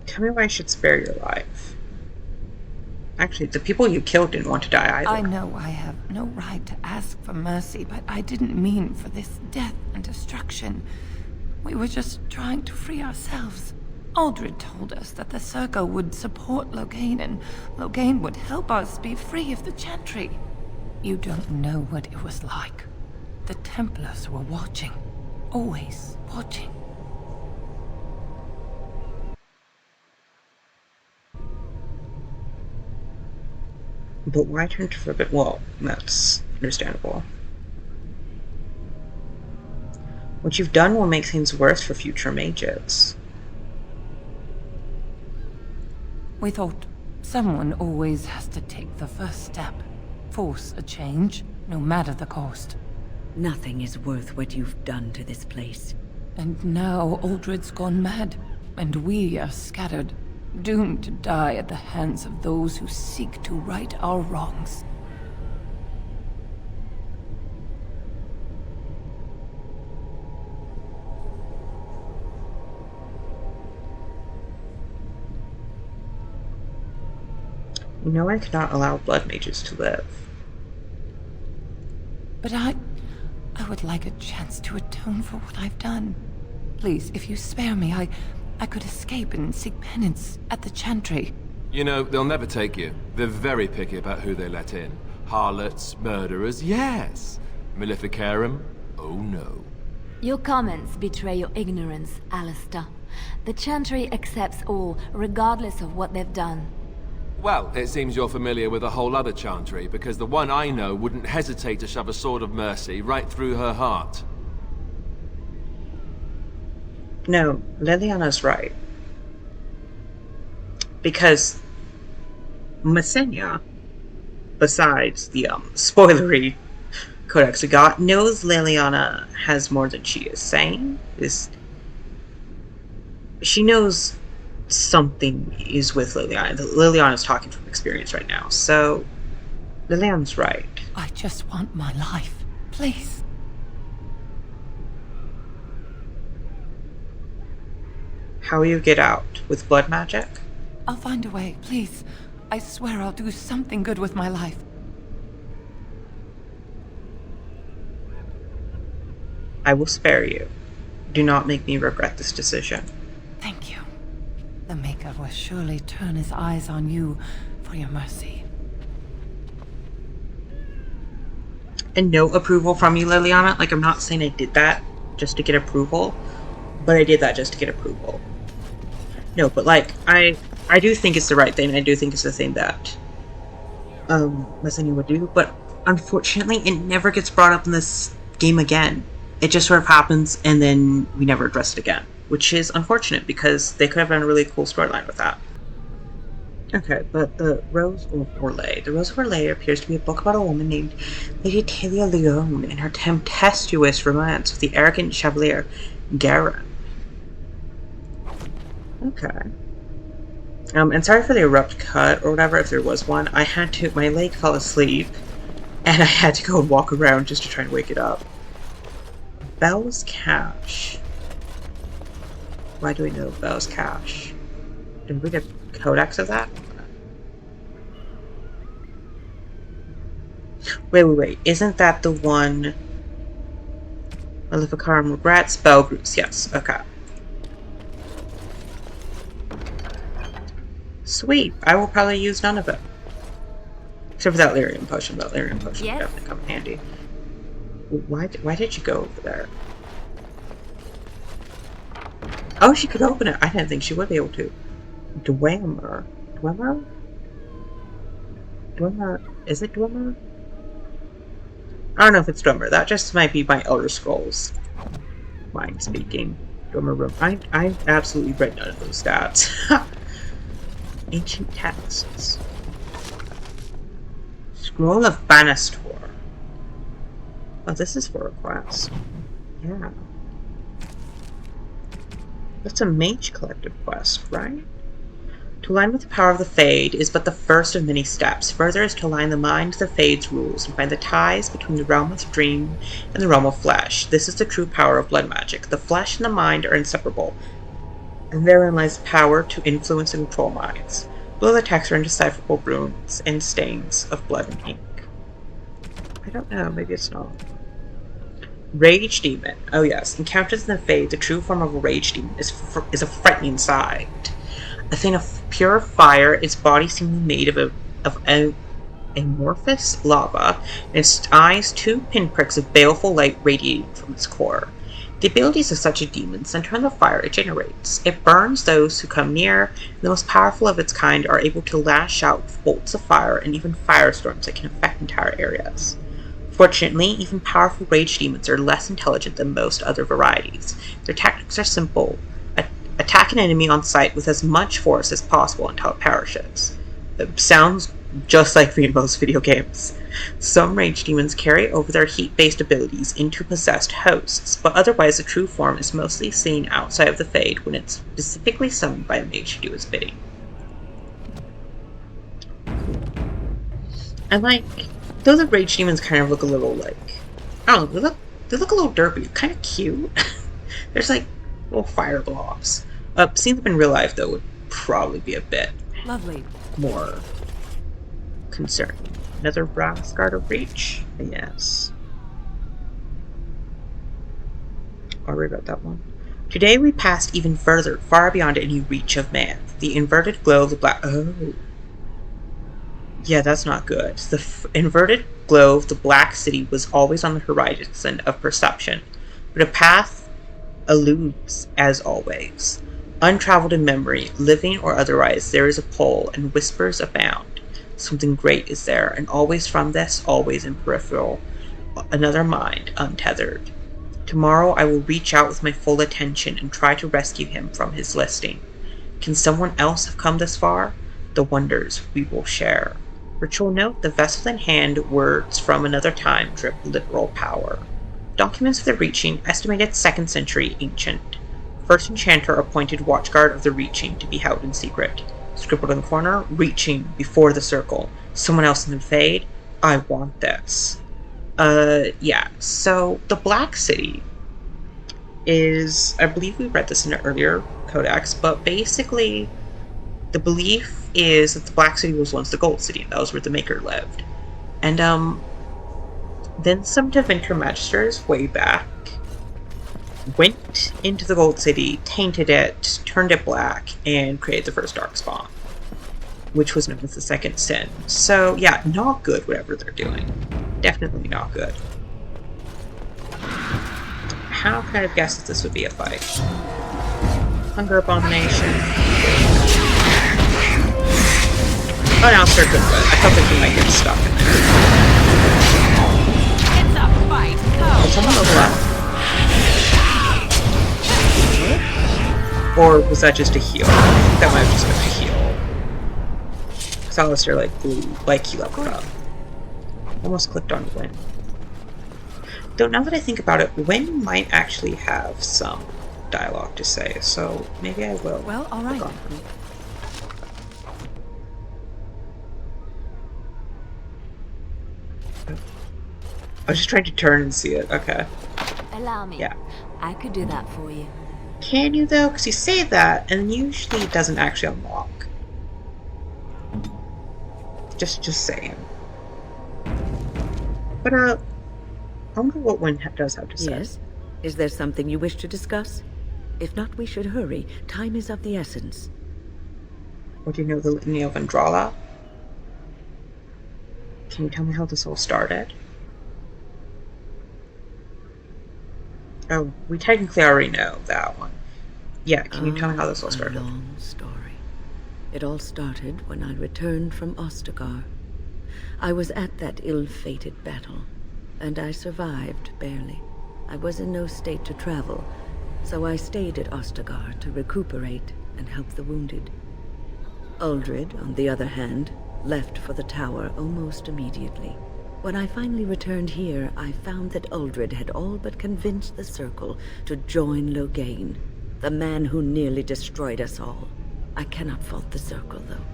Tell me why I should spare your life. Actually, the people you killed didn't want to die either. I know I have no right to ask for mercy, but I didn't mean for this death and destruction. We were just trying to free ourselves. Aldred told us that the Circle would support Loghain, and Loghain would help us be free of the Chantry. You don't know what it was like. The Templars were watching. Always watching. But why turn to forbid? Well, that's understandable. What you've done will make things worse for future mages. We thought someone always has to take the first step. Force a change, no matter the cost. Nothing is worth what you've done to this place. And now Aldred's gone mad, and we are scattered, doomed to die at the hands of those who seek to right our wrongs. You know I cannot allow blood mages to live. But I would like a chance to atone for what I've done. Please, if you spare me, I could escape and seek penance at the chantry. You know, they'll never take you. They're very picky about who they let in. Harlots, murderers, yes. Maleficarum, oh no. Your comments betray your ignorance, Alistair. The chantry accepts all, regardless of what they've done. Well, it seems you're familiar with a whole other chantry, because the one I know wouldn't hesitate to shove a sword of mercy right through her heart. No, Leliana's right. Because Masinya, besides the spoilery Codex we got, knows Leliana has more than she is saying. She knows something is with Leliana. Leliana's talking from experience right now, so Leliana's right. I just want my life, please. How will you get out? With blood magic? I'll find a way, please. I swear I'll do something good with my life. I will spare you. Do not make me regret this decision. Thank you. The Maker will surely turn his eyes on you for your mercy. And no approval from you, Leliana. Like, I'm not saying I did that just to get approval, but I did that just to get approval. No, but like, I do think it's the right thing. I do think it's the thing that Masinya would do, but unfortunately it never gets brought up in this game again. It just sort of happens and then we never address it again, which is unfortunate because they could have done a really cool storyline with that. Okay, but the Rose of Orlais. The Rose of Orlais appears to be a book about a woman named Lady Talia Leone and her tempestuous romance with the arrogant Chevalier Garin. Okay. And sorry for the abrupt cut or whatever, if there was one. I had to, my leg fell asleep, and I had to go and walk around just to try and wake it up. Bell's Cache. Why do we know Bell's Cache? Did we get a codex of that? Wait. Isn't that the one? Maleficar and Regrets? Belgrus, yes. Okay. Sweet. I will probably use none of it. Except for that lyrium potion. That lyrium potion would definitely come in handy. Why did you go over there? Oh, she could open it. I didn't think she would be able to. Dwemer. Dwemer? Dwemer? Is it Dwemer? I don't know if it's Dwemer. That just might be my Elder Scrolls mind speaking. Dwemer room. I absolutely read none of those stats. Ancient texts. Scroll of Banastor. Oh, this is for a quest. Yeah. That's a Mage collective quest, right? To align with the power of the Fade is but the first of many steps. Further is to align the mind to the Fade's rules and find the ties between the realm of dream and the realm of flesh. This is the true power of blood magic. The flesh and the mind are inseparable, and therein lies the power to influence and control minds. Below the text are indecipherable runes and stains of blood and ink. I don't know, maybe it's not. Rage Demon. Oh yes, encounters in the Fade, the true form of a Rage Demon is a frightening sight. A thing of pure fire, its body seemingly made of amorphous lava, and its eyes 2 pinpricks of baleful light radiating from its core. The abilities of such a demon center on the fire it generates. It burns those who come near, and the most powerful of its kind are able to lash out with bolts of fire and even firestorms that can affect entire areas. Fortunately, even powerful rage demons are less intelligent than most other varieties. Their tactics are simple. Attack an enemy on sight with as much force as possible until it perishes. It sounds just like me in most video games. Some rage demons carry over their heat-based abilities into possessed hosts, but otherwise the true form is mostly seen outside of the Fade when it's specifically summoned by a mage to do its bidding. And like, though the rage demons kind of look a little like, I don't know, they look a little derpy, kind of cute. There's like little fire blobs. Seeing them in real life though would probably be a bit lovely, more Concern. Another brass guard of reach? Yes. I'll read about that one. Today we passed even further, far beyond any reach of man. The inverted glow of the black... Oh. Yeah, that's not good. The inverted glow of the Black City was always on the horizon of perception, but a path eludes as always. Untraveled in memory, living or otherwise, there is a pull, and whispers abound. Something great is there, and always from this, always in peripheral, another mind, untethered. Tomorrow I will reach out with my full attention and try to rescue him from his listing. Can someone else have come this far? The wonders we will share. Ritual note, the vessel in hand, words from another time drip literal power. Documents of the Reaching, estimated 2nd century ancient. First Enchanter appointed Watchguard of the Reaching to be held in secret. Scribbled in the corner, Reaching before the circle. Someone else in the fade? I want this. Yeah, so the Black City is, I believe we read this in an earlier codex, but basically the belief is that the Black City was once the Gold City, and that was where the Maker lived. And, then some Tevinter Magisters, way back, went into the Gold City, tainted it, turned it black, and created the first Darkspawn, which was known as the Second Sin. So, yeah, not good, whatever they're doing. Definitely not good. How could I have guessed that this would be a fight? Hunger Abomination. Oh, no, sir, good. I felt like we might get stuck in there. It's a fight. Go. Did someone overlap? Or was that just a heal? I think that might have just been a heal. Because Alistair, he leveled up. Almost clicked on Whim. Though now that I think about it, Whim might actually have some dialogue to say, so maybe I will. Well, alright. I was just trying to turn and see it. Okay. Allow me. Yeah. I could do that for you. Can you, though? Because you say that, and usually it doesn't actually unlock. Just saying. But, I wonder what Wynne does have to say. Yes? Is there something you wish to discuss? If not, we should hurry. Time is of the essence. Or do you know the Litany of Andrala? Can you tell me how this all started? Oh, we technically already know that one. Yeah, can you tell me how this all started? A long story. It all started when I returned from Ostagar. I was at that ill-fated battle, and I survived, barely. I was in no state to travel, so I stayed at Ostagar to recuperate and help the wounded. Uldred, on the other hand, left for the tower almost immediately. When I finally returned here, I found that Uldred had all but convinced the Circle to join Loghain, the man who nearly destroyed us all. I cannot fault the Circle, though.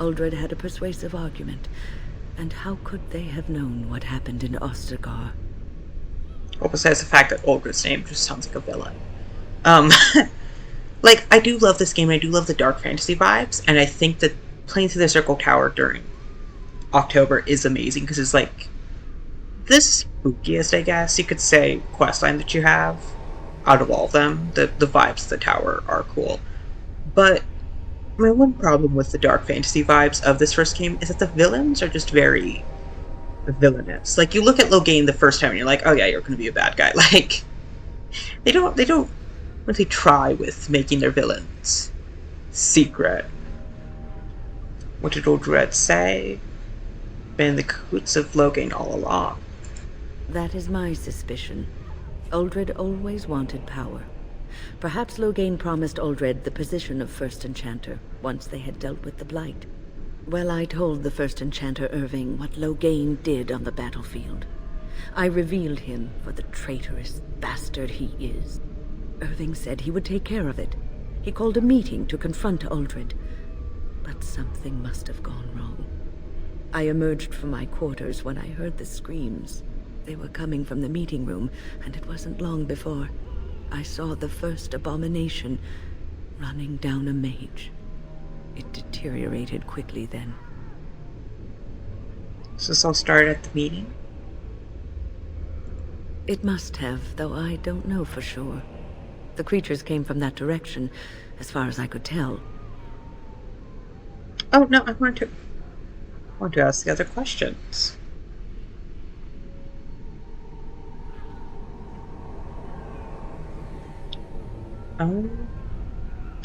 Uldred had a persuasive argument, and how could they have known what happened in Ostagar? Well, besides the fact that Uldred's name just sounds like a villain. I do love this game, and I do love the dark fantasy vibes, and I think that playing through the Circle Tower during October is amazing, because it's the spookiest, I guess you could say, questline that you have out of all of them. The vibes of the tower are cool. But my one problem with the dark fantasy vibes of this first game is that the villains are just very villainous. You look at Loghain the first time and you're like, oh yeah, you're gonna be a bad guy. They don't really try with making their villains secret. What did Uldred say? Been the cahoots of Loghain all along. That is my suspicion. Uldred always wanted power. Perhaps Loghain promised Uldred the position of First Enchanter once they had dealt with the Blight. Well, I told the First Enchanter Irving what Loghain did on the battlefield. I revealed him for the traitorous bastard he is. Irving said he would take care of it. He called a meeting to confront Uldred. But something must have gone wrong. I emerged from my quarters when I heard the screams. They were coming from the meeting room, and it wasn't long before I saw the first abomination running down a mage. It deteriorated quickly then. So this all started at the meeting? It must have, though I don't know for sure. The creatures came from that direction, as far as I could tell. Oh, no, I want to ask the other questions. Can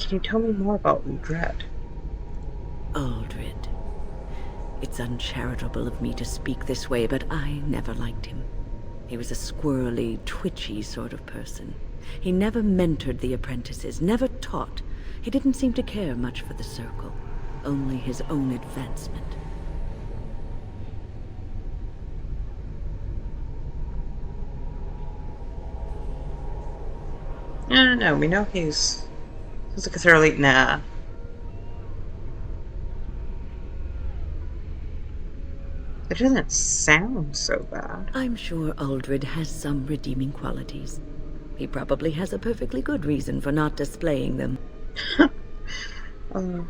you tell me more about Uldred? Uldred. It's uncharitable of me to speak this way, but I never liked him. He was a squirrely, twitchy sort of person. He never mentored the apprentices, never taught. He didn't seem to care much for the Circle, only his own advancement. No, we know he's like a thoroughly nah. It doesn't sound so bad. I'm sure Uldred has some redeeming qualities. He probably has a perfectly good reason for not displaying them. Oh,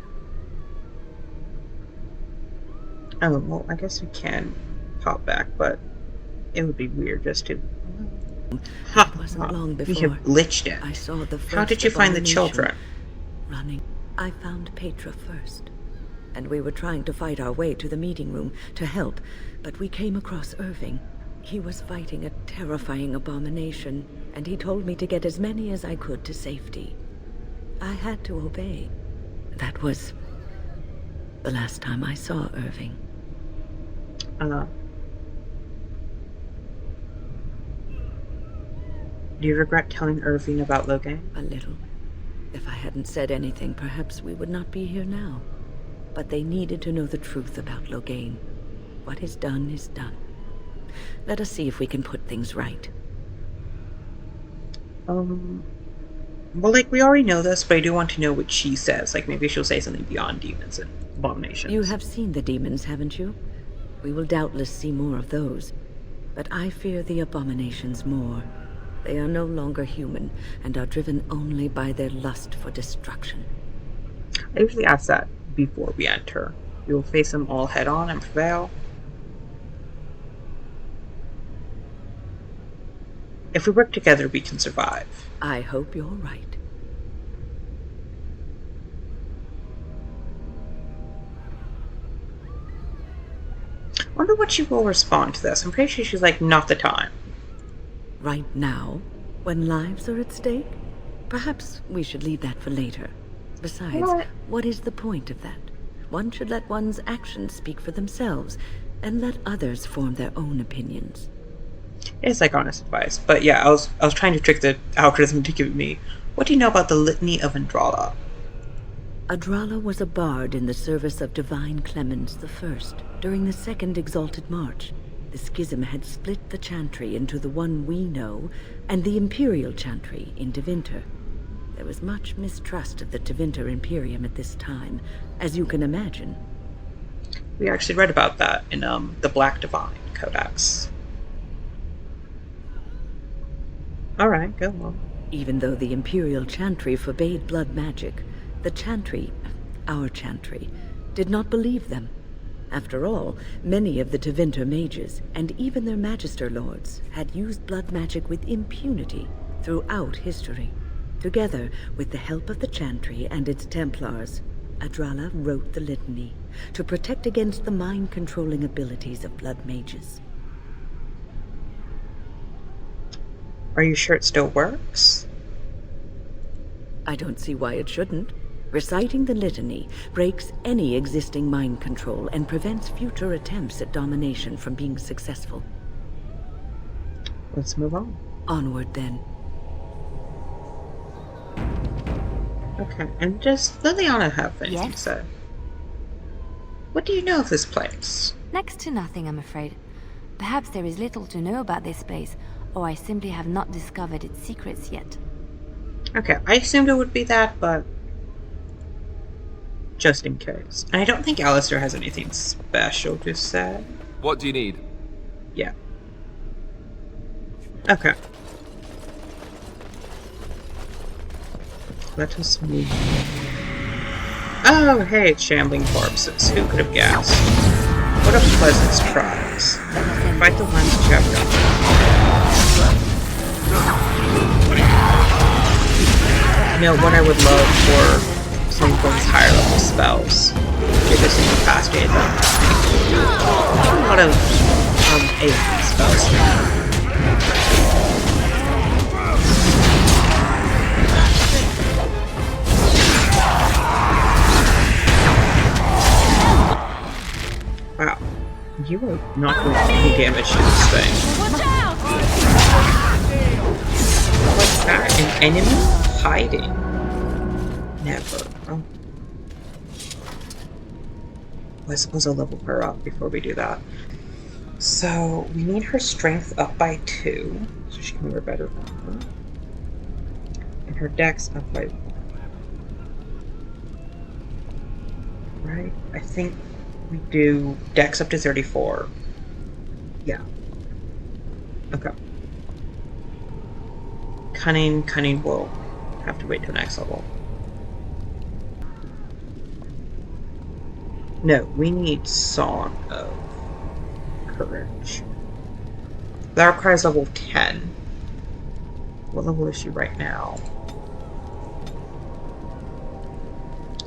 well, I guess we can pop back, but it would be weird just to... It wasn't long before we have glitched it. I saw the first How did you find the abomination children? Running. I found Petra first, and we were trying to fight our way to the meeting room to help, but we came across Irving. He was fighting a terrifying abomination, and he told me to get as many as I could to safety. I had to obey. That was the last time I saw Irving. Do you regret telling Irving about Logain? A little. If I hadn't said anything, perhaps we would not be here now. But they needed to know the truth about Logain. What is done is done. Let us see if we can put things right. Well, like, we already know this, but I do want to know what she says. Like, maybe she'll say something beyond demons and abominations. You have seen the demons, haven't you? We will doubtless see more of those. But I fear the abominations more. They are no longer human, and are driven only by their lust for destruction. I usually ask that before we enter. We will face them all head-on and prevail. If we work together, we can survive. I hope you're right. I wonder what she will respond to this. I'm pretty sure she's like, not the time. Right now, when lives are at stake? Perhaps we should leave that for later. Besides, what is the point of that? One should let one's actions speak for themselves, and let others form their own opinions. It's like honest advice. But yeah, I was trying to trick the algorithm to give me. What do you know about the Litany of Andrala? Adrala was a bard in the service of Divine Clemens I during the Second Exalted March. The schism had split the chantry into the one we know and the Imperial chantry in Tevinter. There was much mistrust of the Tevinter Imperium at this time, as you can imagine. We actually read about that in the Black Divine Codex. Alright, go on. Even though the Imperial chantry forbade blood magic, the chantry, our chantry, did not believe them. After all, many of the Tevinter mages, and even their magister lords, had used blood magic with impunity throughout history. Together, with the help of the chantry and its Templars, Adrala wrote the litany to protect against the mind-controlling abilities of blood mages. Are you sure it still works? I don't see why it shouldn't. Reciting the litany breaks any existing mind control and prevents future attempts at domination from being successful. Let's move on. Onward, then. Okay, and does Leliana have anything to Yes? say? What do you know of this place? Next to nothing, I'm afraid. Perhaps there is little to know about this place, or I simply have not discovered its secrets yet. Okay, I assumed it would be that, but just in case. And I don't think Alistair has anything special to say. What do you need? Yeah. Okay. Let us move. Oh, hey, it's shambling corpses. Who could have guessed? What a pleasant surprise. Fight the ones that you have done. You know, what I would love for some of those higher level spells, if this incapacitated them. A lot of AoE spells. Wow, you are not doing any damage to this thing. Watch out! What's that? An enemy hiding? Never. Oh. I suppose I'll level her up before we do that. So, we need her strength up by 2, so she can wear better armor. And her dex up by 1. Right? I think we do dex up to 34. Yeah. Okay. Cunning will have to wait till next level. No, we need Song of Courage. That requires level 10. What level is she right now?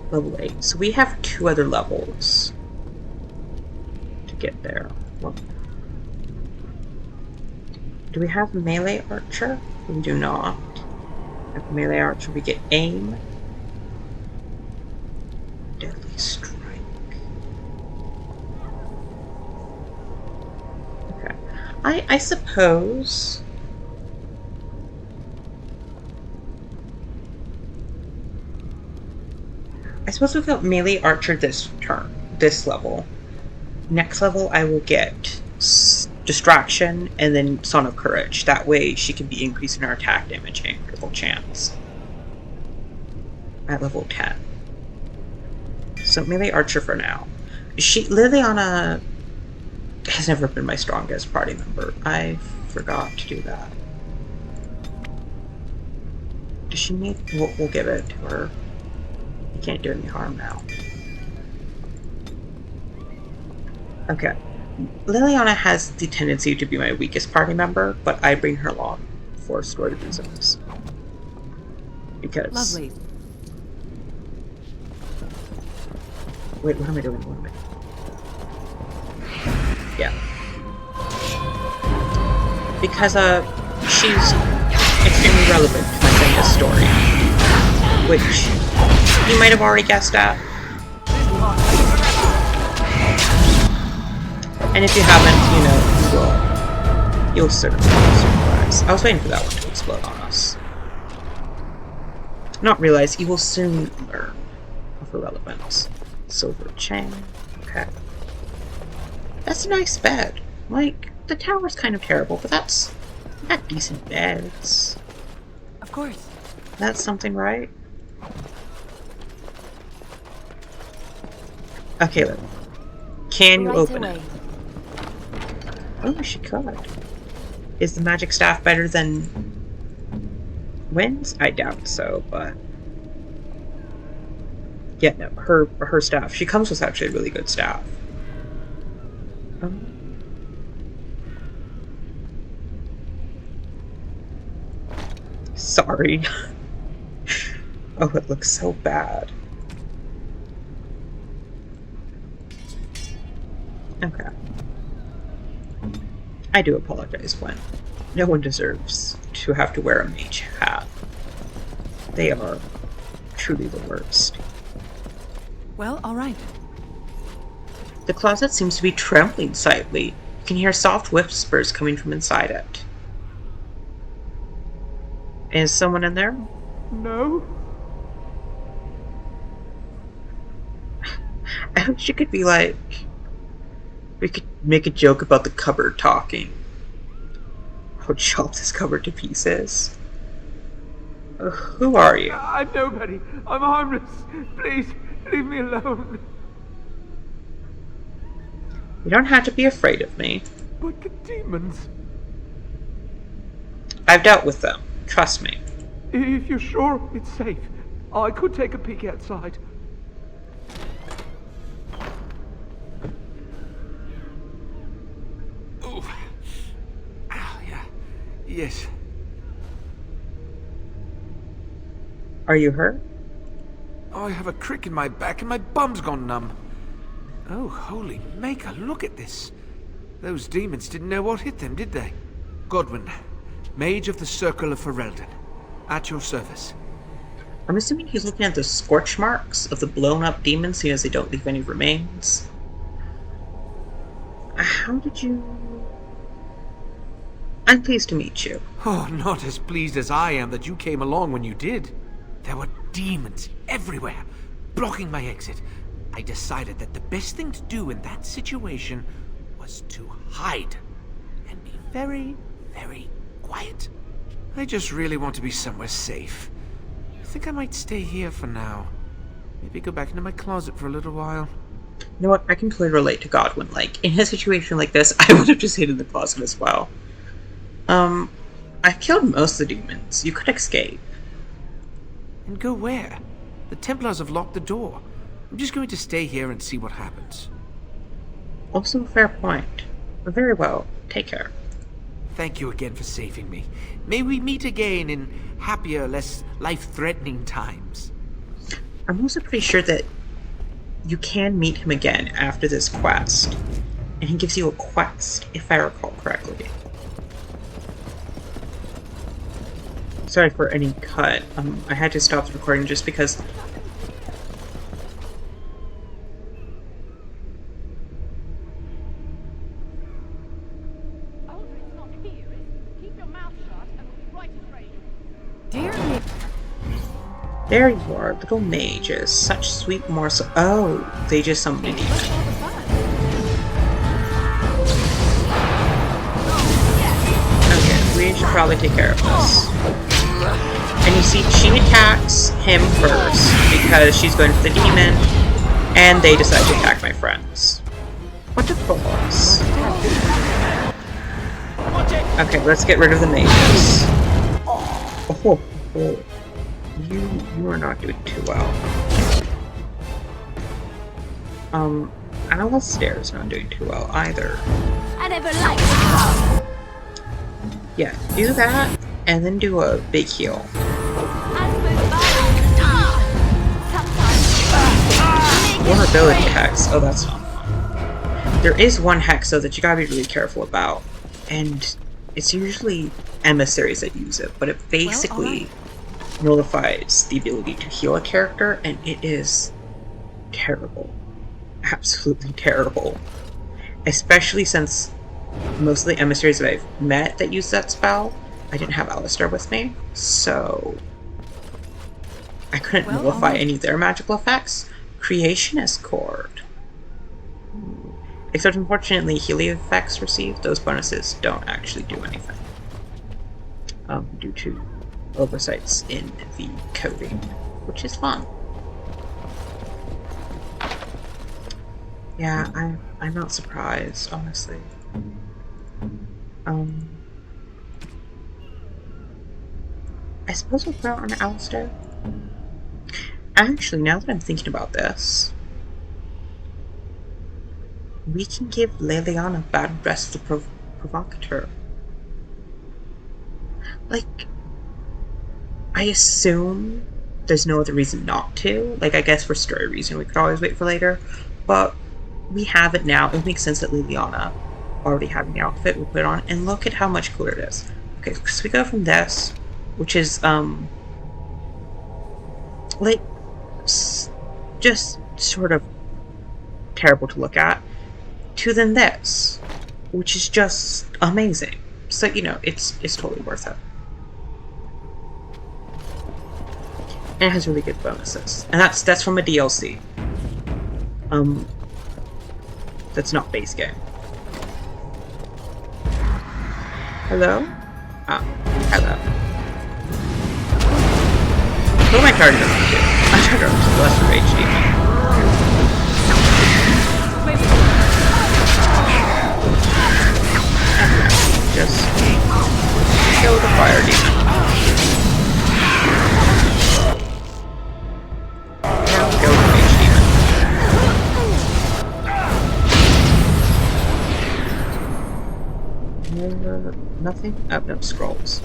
Level 8. So we have 2 other levels to get there. Well, do we have melee archer? We do not. At melee archer we get aim. Deadly strike. Okay. I suppose we've got melee archer this turn, this level. Next level I will get distraction and then Song of Courage. That way she can be increasing her attack damage and critical chance at level 10. So melee archer for now. Leliana has never been my strongest party member. I forgot to do that. Does she need? We'll give it to her. You can't do any harm now. Okay. Leliana has the tendency to be my weakest party member, but I bring her along for story reasons. Because... Lovely. Wait, what am I doing? What am I... Yeah. Because, she's extremely relevant to Masinya's story. Which you might have already guessed at. And if you haven't, you know, you'll certainly be surprised. I was waiting for that one to explode on us. Not realize you will soon learn of her relevance. Silver chain. Okay. That's a nice bed. Like, the tower's kind of terrible, but that's got decent beds. Of course. That's something, right? Okay, then. Can you open it? Oh, she could. Is the magic staff better than Wynne's? I doubt so, but... Yeah, no, her staff. She comes with actually a really good staff. Sorry. Oh, it looks so bad. Okay. I do apologize, Wynne. No one deserves to have to wear a mage hat. They are truly the worst. Well, all right. The closet seems to be trembling slightly. You can hear soft whispers coming from inside it. Is someone in there? No. I wish you could be like... We could make a joke about the cupboard talking. I would chop this cupboard to pieces. Who are you? I'm nobody. I'm harmless. Please, leave me alone. You don't have to be afraid of me. But the demons... I've dealt with them. Trust me. If you're sure it's safe, I could take a peek outside. Yes. Are you hurt? Oh, I have a crick in my back and my bum's gone numb. Oh, holy maker, look at this. Those demons didn't know what hit them, did they? Godwin, Mage of the Circle of Ferelden. At your service. I'm assuming he's looking at the scorch marks of the blown up demons, seeing as they don't leave any remains. How did you... I'm pleased to meet you. Oh, not as pleased as I am that you came along when you did. There were demons everywhere, blocking my exit. I decided that the best thing to do in that situation was to hide and be very, very quiet. I just really want to be somewhere safe. I think I might stay here for now. Maybe go back into my closet for a little while. You know what? I can totally relate to Godwin. Like, in a situation like this, I would have just stayed in the closet as well. I've killed most of the demons. You could escape. And go where? The Templars have locked the door. I'm just going to stay here and see what happens. Also a fair point. Very well. Take care. Thank you again for saving me. May we meet again in happier, less life-threatening times. I'm also pretty sure that you can meet him again after this quest. And he gives you a quest, if I recall correctly. Sorry for any cut. I had to stop the recording just because... There you are, little mages. Such sweet morsel. Oh, they just summoned a demon. Okay, we should probably take care of this. And you see, she attacks him first because she's going for the demon, and they decide to attack my friends. What a boss. Okay, let's get rid of the mages. Oh. You are not doing too well. Alistair's not doing too well either. I never liked it. Yeah, do that, and then do a big heal. Vulnerability hex. Oh, that's not fun. There is one hex, though, that you gotta be really careful about. And it's usually emissaries that use it, but it basically nullifies the ability to heal a character, and it is terrible. Absolutely terrible. Especially since most of the emissaries that I've met that use that spell, I didn't have Alistair with me, so I couldn't nullify any of their magical effects. Creationist Cord. Except unfortunately, healing effects received, those bonuses don't actually do anything. Due to oversights in the coding, which is fun. Yeah, I'm not surprised, honestly. I suppose we'll put out on Alistair. Actually, now that I'm thinking about this, we can give Leliana Battle Dress the Provocateur. Like, I assume there's no other reason not to. Like, I guess for story reason we could always wait for later, but we have it now. It makes sense that Leliana, already having the outfit, will put it on, and look at how much cooler it is. Okay, so we go from this, which is, like, just sort of terrible to look at, to then this, which is just amazing. So, you know, it's totally worth it. And it has really good bonuses. And that's from a DLC. That's not base game. Hello? Ah, hello. What am I charging up to? I charged up to the Lesser Rage Demon. Just kill the fire demon. Now kill the mage demon. Nothing? Oh, no, scrolls.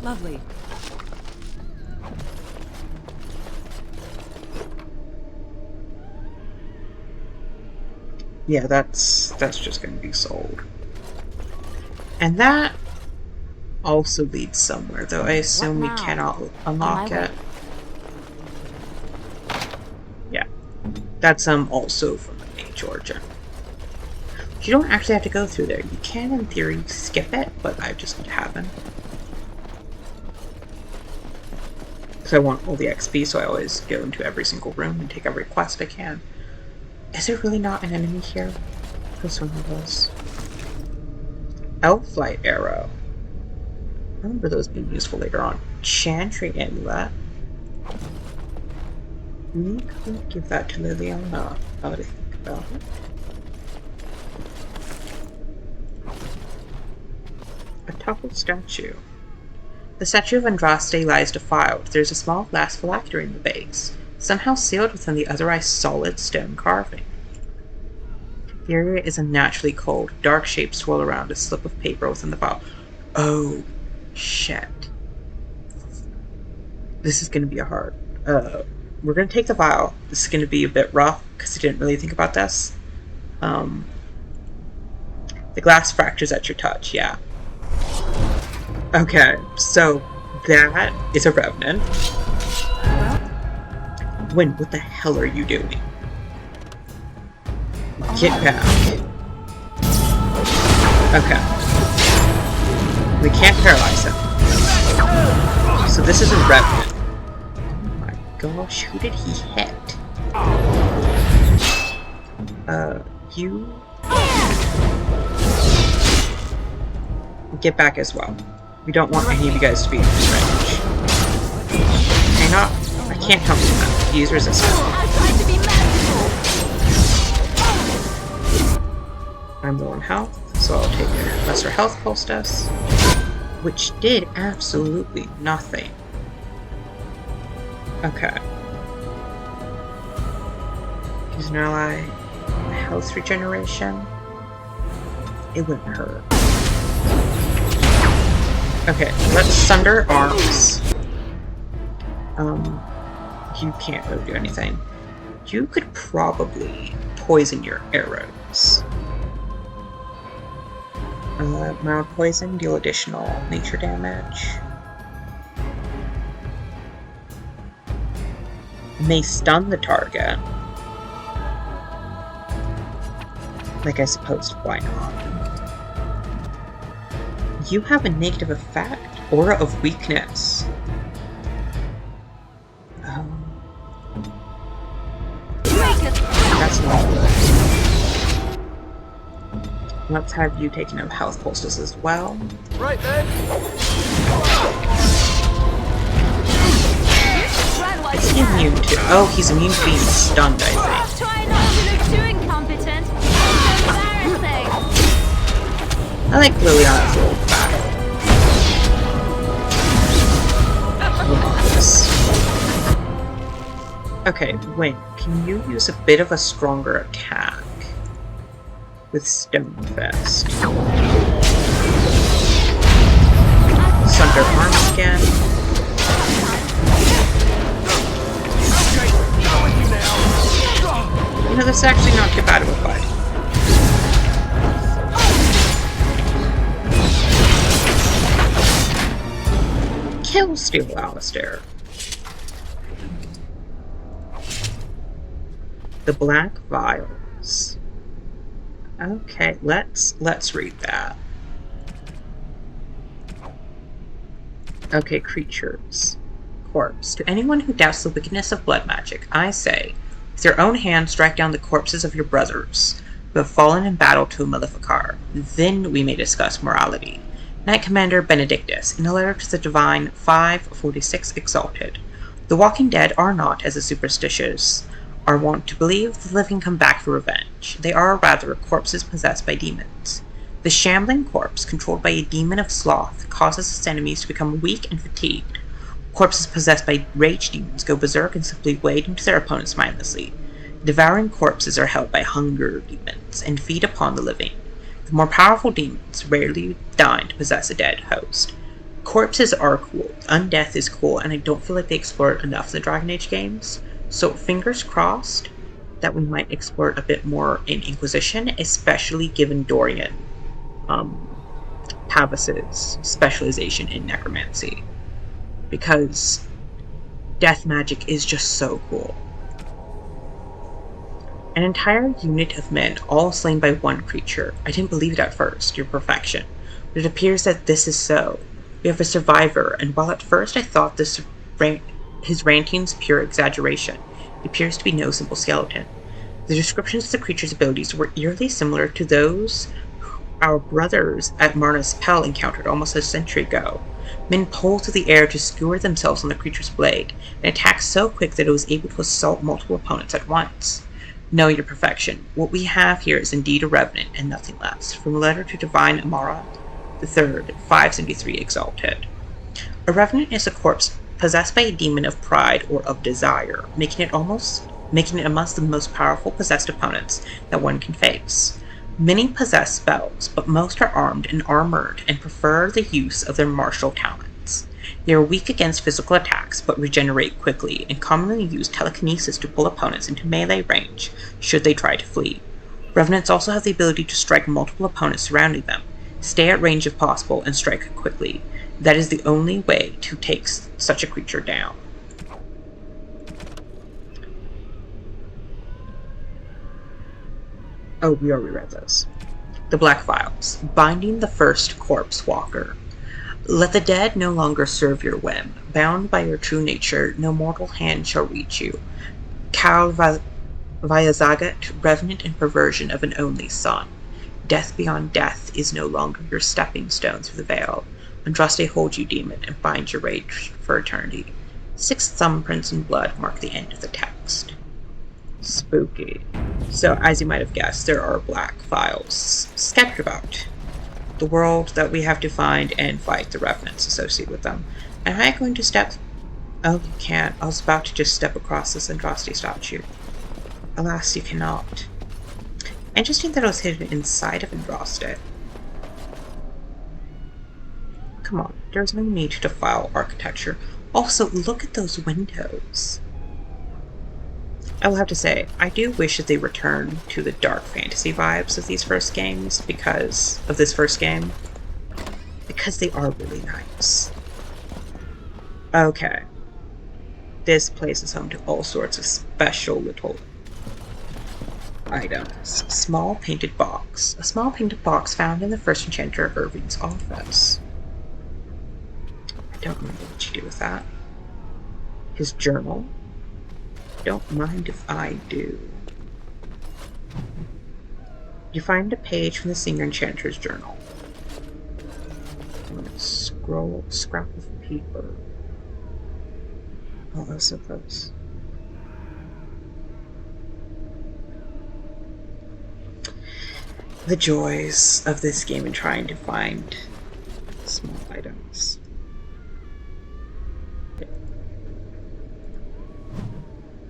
Lovely. Yeah, that's just gonna be sold. And that also leads somewhere, though I assume we cannot unlock it. Yeah. That's also from the Mage origin. You don't actually have to go through there. You can, in theory, skip it, but I just haven't. Because I want all the XP, so I always go into every single room and take every quest I can. Is there really not an enemy here? This one was. Elf-light arrow. I remember those being useful later on. Chantry amulet. We could give that to Leliana. Now that I think about it. A toppled statue. The statue of Andraste lies defiled. There's a small glass phylactery in the base, somehow sealed within the otherwise solid stone carving. The area is unnaturally cold. Dark shapes swirl around a slip of paper within the vial. Oh, shit. This is going to be a hard... we're going to take the vial. This is going to be a bit rough, because I didn't really think about this. The glass fractures at your touch, yeah. Okay, so that is a Revenant. Wynne, what the hell are you doing? Get back. Okay. We can't paralyze him. So this is a Revenant. Oh my gosh, who did he hit? You... Get back as well. We don't want any of you guys to be in this range. Hang on. I can't help you now. He's resistant. I'm low on health, so I'll take a lesser health poultice, which did absolutely nothing. Okay. Use an ally. Health regeneration. It wouldn't hurt. Okay, let's sunder arms. You can't really do anything. You could probably poison your arrows. Mild poison, deal additional nature damage. May stun the target. Like, I suppose, why not? You have a negative effect. Aura of weakness. That's not good. Let's have you taking a health poultice as well. Right then. Is he immune to? Oh, he's immune to being stunned, I think. Try not to look too incompetent. It's embarrassing. I like Leliana's little back. Look at this. Okay, Wynne, can you use a bit of a stronger attack with Stonefist? Sunder arms again. You know, this is actually not too bad of a fight. Kill Steel Alistair. The Black Vials. Okay, let's read that. Okay, creatures. Corpse. To anyone who doubts the wickedness of blood magic, I say, with your own hand strike down the corpses of your brothers who have fallen in battle to a Maleficar. Then we may discuss morality. Knight Commander Benedictus, in a letter to the Divine 546 Exalted. The walking dead are not, as the superstitious are wont to believe, the living come back for revenge. They are rather corpses possessed by demons. The shambling corpse, controlled by a demon of sloth, causes its enemies to become weak and fatigued. Corpses possessed by rage demons go berserk and simply wade into their opponents mindlessly. Devouring corpses are held by hunger demons and feed upon the living. The more powerful demons rarely deign to possess a dead host. Corpses are cool, undeath is cool, and I don't feel like they explore it enough in the Dragon Age games, so fingers crossed that we might explore it a bit more in Inquisition, especially given Dorian Pavis's specialization in necromancy, because death magic is just so cool. An entire unit of men, all slain by one creature. I didn't believe it at first, your perfection, but it appears that this is so. We have a survivor, and while at first I thought his ranting's pure exaggeration, he appears to be no simple skeleton. The descriptions of the creature's abilities were eerily similar to those our brothers at Marna's Pell encountered almost a century ago. Men pulled through the air to skewer themselves on the creature's blade, an attack so quick that it was able to assault multiple opponents at once. No, your perfection. What we have here is indeed a Revenant, and nothing less. From a letter to Divine Amara III, 573 Exalted. A Revenant is a corpse possessed by a demon of pride or of desire, making it amongst the most powerful possessed opponents that one can face. Many possess spells, but most are armed and armored and prefer the use of their martial talents. They are weak against physical attacks, but regenerate quickly, and commonly use telekinesis to pull opponents into melee range, should they try to flee. Revenants also have the ability to strike multiple opponents surrounding them, stay at range if possible, and strike quickly. That is the only way to take such a creature down. Oh, we already read those. The Black Vials. Binding the first corpse walker. Let the dead no longer serve your whim. Bound by your true nature, no mortal hand shall reach you. Cal Vayazagat, revenant and perversion of an only son. Death beyond death is no longer your stepping stone through the veil. Andraste hold you, demon, and bind your rage for eternity. 6 thumbprints in blood mark the end of the text. Spooky. So, as you might have guessed, there are Black Vials scattered about the world that we have to find and fight the Revenants associated with them. Am I going to step... Oh, you can't. I was about to just step across this Andraste statue. Alas, you cannot. Interesting that it was hidden inside of Andraste. Come on, there's no need to defile architecture. Also, look at those windows. I will have to say, I do wish that they return to the dark fantasy vibes of these first games because they are really nice. Okay. This place is home to all sorts of special little items. Small painted box. A small painted box found in the First Enchanter Irving's office. I don't remember what you do with that. His journal. Don't mind if I do. You find a page from the Senior Enchanter's journal. I'm gonna scrap of paper. Oh, that's so close. The joys of this game in trying to find small items.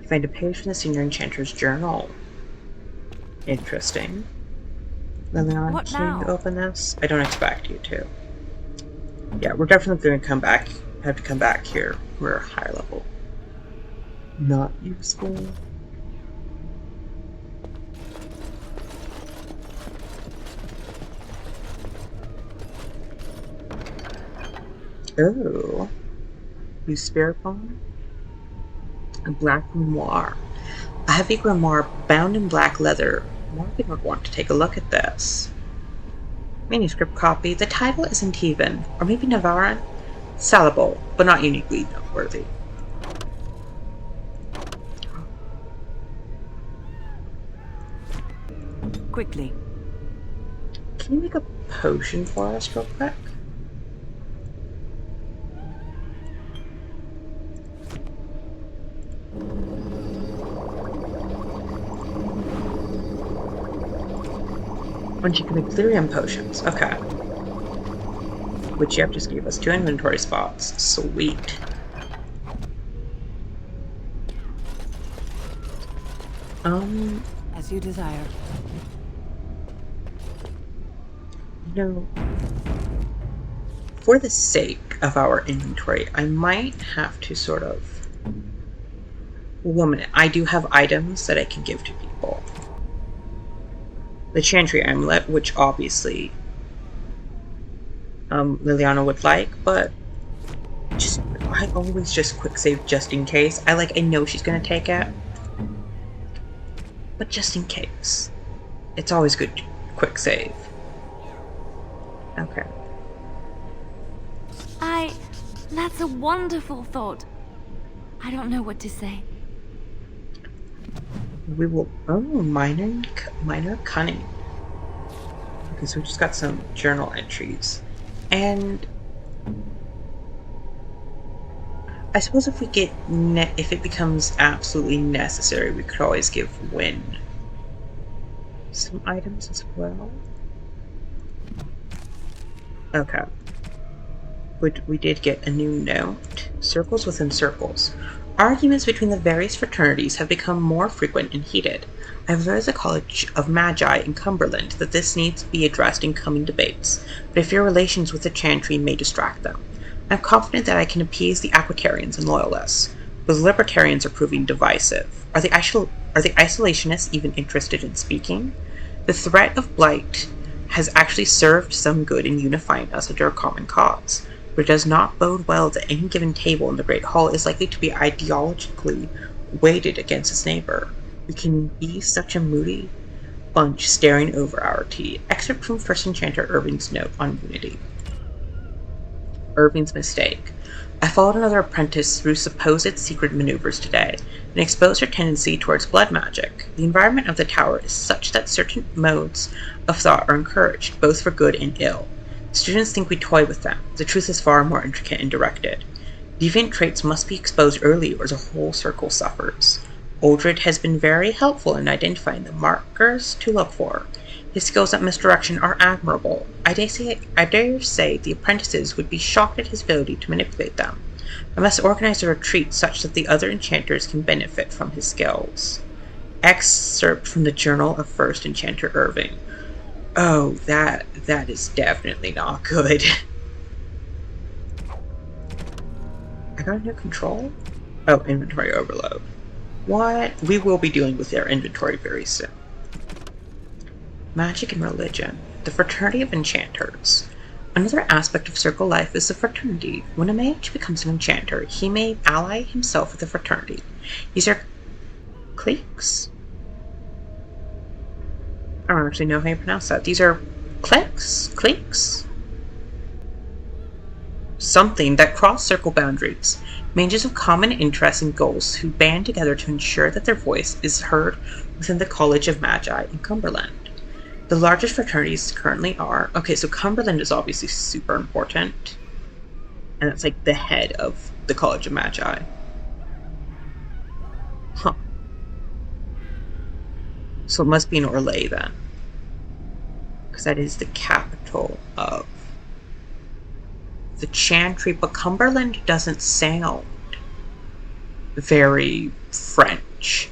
Find a page from the Senior Enchanter's journal. Interesting. Leliana, can you open this? I don't expect you to. Yeah, we're definitely going to have to come back here. We're higher level. Not useful. Oh. Use Spirit Bomb? A black grimoire. A heavy grimoire bound in black leather. Morgan would want to take a look at this. Manuscript copy. The title isn't even, or maybe Navaran? Sellable, but not uniquely noteworthy. Quickly. Can you make a potion for us real quick? Once you can make Lyrium potions. Okay. Which you have just gave us 2 inventory spots. Sweet. As you desire. For the sake of our inventory, I might have to sort of limit it. I do have items that I can give to people. The Chantry Amulet, which obviously Leliana would like, but I always just quick save just in case. I know she's gonna take it, but just in case. It's always good to quick save. Okay. That's a wonderful thought. I don't know what to say. We will... Oh, minor cunning. Okay, so we just got some journal entries. And... I suppose if we get... if it becomes absolutely necessary, we could always give Wynne some items as well. Okay. We did get a new note. Circles within circles. Arguments between the various fraternities have become more frequent and heated. I have advised the College of Magi in Cumberland that this needs to be addressed in coming debates, but I fear relations with the Chantry may distract them. I am confident that I can appease the Aquitarians and Loyalists, but the Libertarians are proving divisive. Are the Isolationists even interested in speaking? The threat of blight has actually served some good in unifying us under a common cause, but it does not bode well that any given table in the Great Hall is likely to be ideologically weighted against its neighbor. We can be such a moody bunch staring over our tea. Excerpt from First Enchanter Irving's note on unity. Irving's mistake. I followed another apprentice through supposed secret maneuvers today, and exposed her tendency towards blood magic. The environment of the tower is such that certain modes of thought are encouraged, both for good and ill. Students think we toy with them. The truth is far more intricate and directed. Deviant traits must be exposed early or the whole circle suffers. Uldred has been very helpful in identifying the markers to look for. His skills at misdirection are admirable. I dare say the apprentices would be shocked at his ability to manipulate them. I must organize a retreat such that the other enchanters can benefit from his skills. Excerpt from the Journal of First Enchanter Irving. Oh, that is definitely not good. I got a new control? Oh, inventory overload. What? We will be dealing with their inventory very soon. Magic and religion. The Fraternity of Enchanters. Another aspect of circle life is the fraternity. When a mage becomes an enchanter, he may ally himself with the fraternity. These are cliques? I don't actually know how you pronounce that. These are cliques? Something that cross circle boundaries. Mages of common interests and goals who band together to ensure that their voice is heard within the College of Magi in Cumberland. The largest fraternities currently are... Okay, so Cumberland is obviously super important. And that's the head of the College of Magi. Huh. So it must be in Orlais then. Because that is the capital of the Chantry. But Cumberland doesn't sound very French.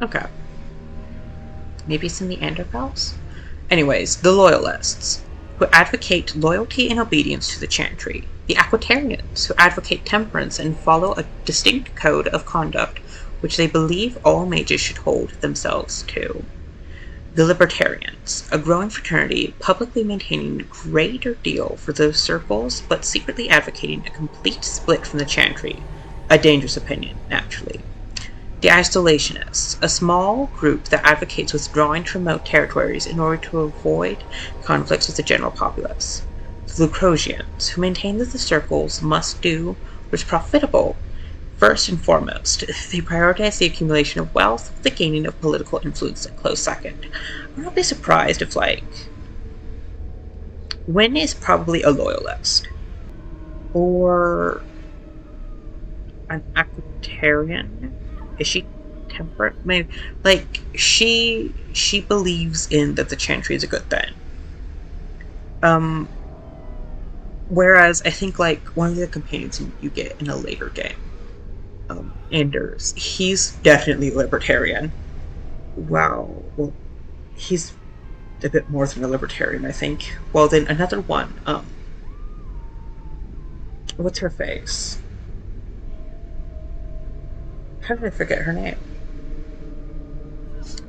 Okay. Maybe it's in the Anderpals? Anyways, the Loyalists, who advocate loyalty and obedience to the Chantry. The Aquitarians, who advocate temperance and follow a distinct code of conduct which they believe all mages should hold themselves to. The Libertarians, a growing fraternity publicly maintaining a greater deal for those circles, but secretly advocating a complete split from the Chantry. A dangerous opinion, naturally. The Isolationists, a small group that advocates withdrawing to remote territories in order to avoid conflicts with the general populace. The Lucrosians, who maintain that the circles must do what is profitable. First and foremost, they prioritize the accumulation of wealth with the gaining of political influence a close second. I'm not be surprised if, Wynne is probably a loyalist. Or an Aquitarian. Is she temperate? Maybe. She believes in that the Chantry is a good thing. Whereas I think, one of the companions you get in a later game, Anders, he's definitely libertarian. Wow. Well, he's a bit more than a libertarian, I think. Well, then another one. What's her face? How did I forget her name?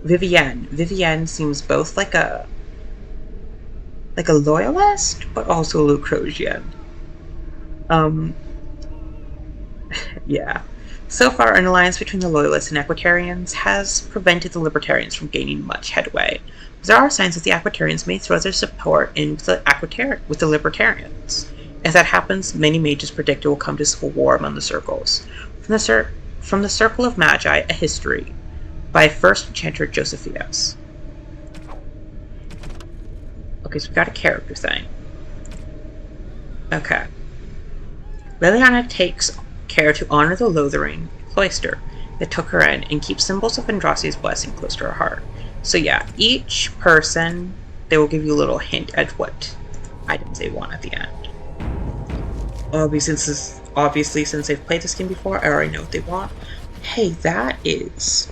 Vivienne. Vivienne seems both like a loyalist, but also a Lucrosian. Yeah. So far, an alliance between the Loyalists and Equitarians has prevented the Libertarians from gaining much headway. But there are signs that the Equitarians may throw their support in with the Libertarians. If that happens, many mages predict it will come to civil war among the circles. From the Circle of Magi, A History, by First Enchanter Josephius. Okay, so we got a character thing. Okay. Leliana takes care to honor the Lothering cloister that took her in and keep symbols of Andraste's blessing close to her heart. So yeah, each person, they will give you a little hint at what items they want at the end. Obviously, since they've played this game before, I already know what they want. Hey, that's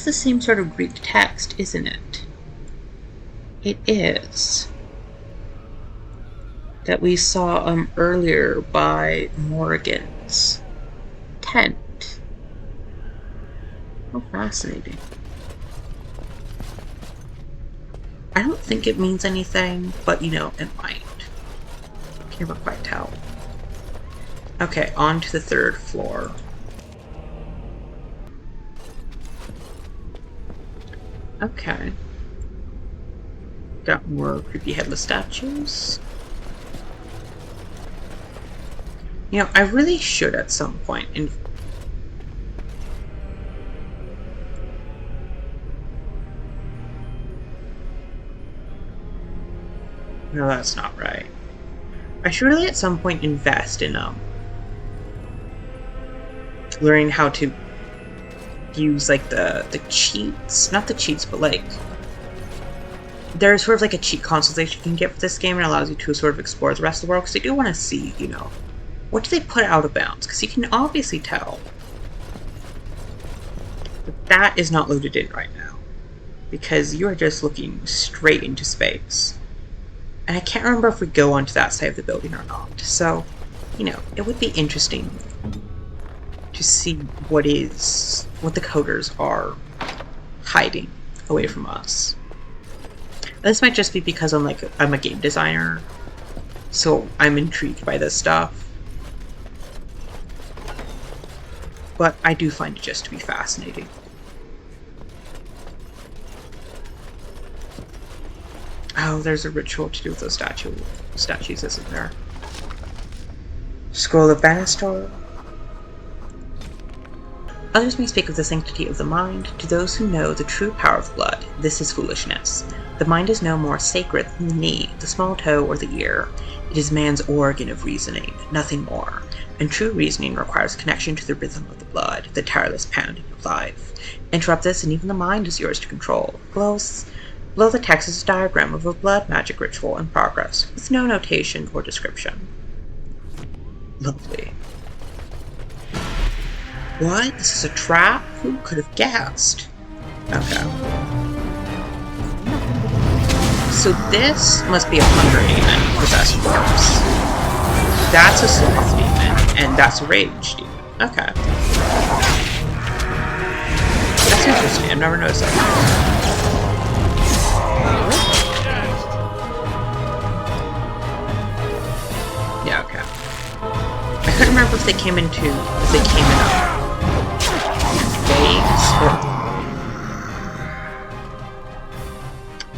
the same sort of Greek text, isn't it? It is. That we saw earlier by Morrigan's tent. How fascinating. I don't think it means anything, but you know, it might. Can't quite tell. Okay, on to the 3rd floor. Okay. Got more creepy headless statues. You know, I really should at some point. No, that's not right. I should really at some point invest in learning how to use like the cheats. Not the cheats, but like there's sort of like a cheat console that you can get for this game and allows you to sort of explore the rest of the world, because I do want to see, you know, what do they put out of bounds? Because you can obviously tell that is not loaded in right now, because you are just looking straight into space. And I can't remember if we go onto that side of the building or not. So, you know, it would be interesting to see what the coders are hiding away from us. This might just be because I'm a game designer, so I'm intrigued by this stuff. But I do find it just to be fascinating. Oh, there's a ritual to do with those statues, isn't there? Scroll of Banastor. Others may speak of the sanctity of the mind. To those who know the true power of blood, this is foolishness. The mind is no more sacred than the knee, the small toe, or the ear. It is man's organ of reasoning, nothing more. And true reasoning requires connection to the rhythm of the blood, the tireless pounding of life. Interrupt this, and even the mind is yours to control. Below the text is a diagram of a blood magic ritual in progress, with no notation or description. Lovely. What? This is a trap? Who could have guessed? Okay. So this must be a hunger demon possessed corpse. That's a sloth demon, and that's a rage demon. Okay. That's interesting. I've never noticed that. Yeah, okay. I couldn't remember if they came in waves, or...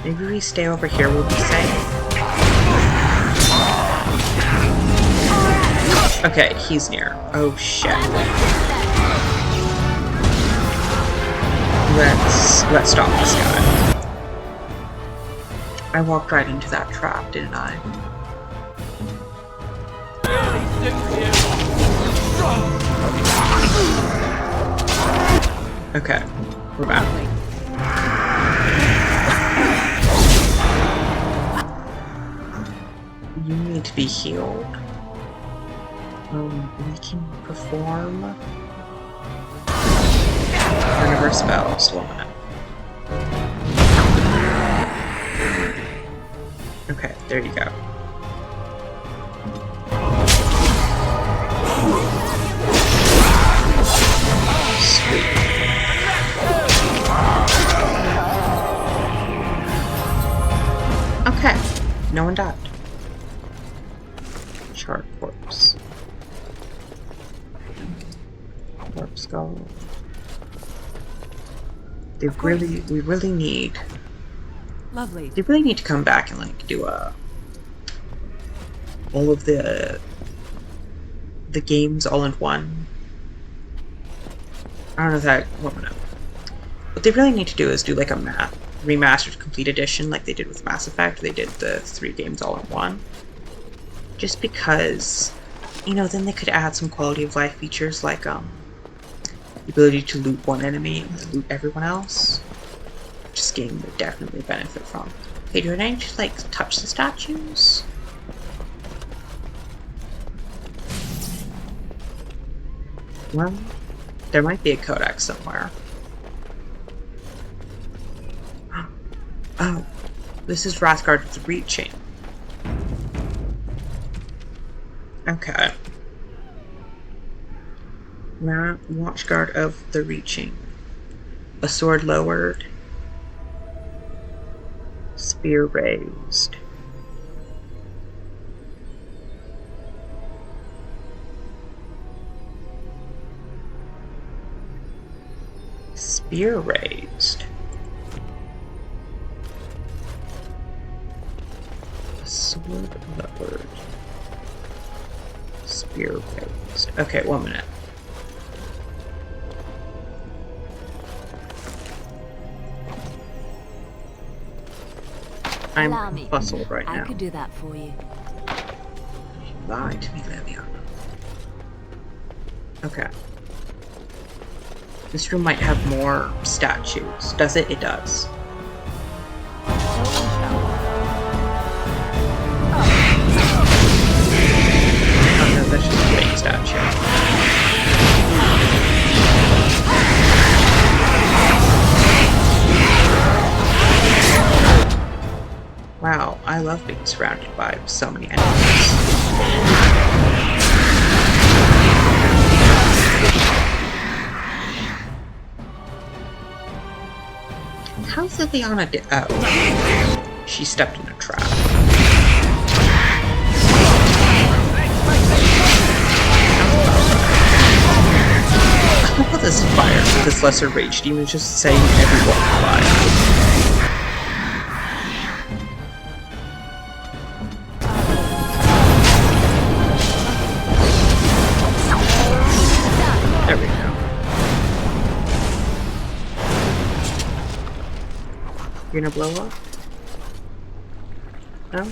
Maybe we stay over here, we'll be safe. Okay, he's near. Oh shit. Let's stop this guy. I walked right into that trap, didn't I? Okay, we're back. You need to be healed. We can perform her spells. 1 minute. Okay, there you go. Sweet. Okay, no one died. Shard corpse. Warp skull. We really need. Lovely. They really need to come back and like do all of the games all in one. I don't know if that. What they really need to do is do like a remastered complete edition, like they did with Mass Effect. They did the 3 games all in one. Just because, you know, then they could add some quality of life features like the ability to loot one enemy and then loot everyone else. Which this game would definitely benefit from. Okay, do I need to like touch the statues? Well, there might be a codex somewhere. Oh, this is Wrathguard of the Reaching. Okay. Now, Watchguard of the Reaching. A sword lowered. Spear raised. Spear raised. A sword lowered. Spear raised. Okay, 1 minute. I'm puzzled right now. I could do that for you. You lied to me, Leliana. Okay. This room might have more statues. Does it? It does. Oh no, that's just a wing statue. Wow, I love being surrounded by so many enemies. How's Leliana oh. She stepped in a trap. I love how this fire, this lesser rage demon is just saying everyone alive. There we go. You're gonna blow up? No?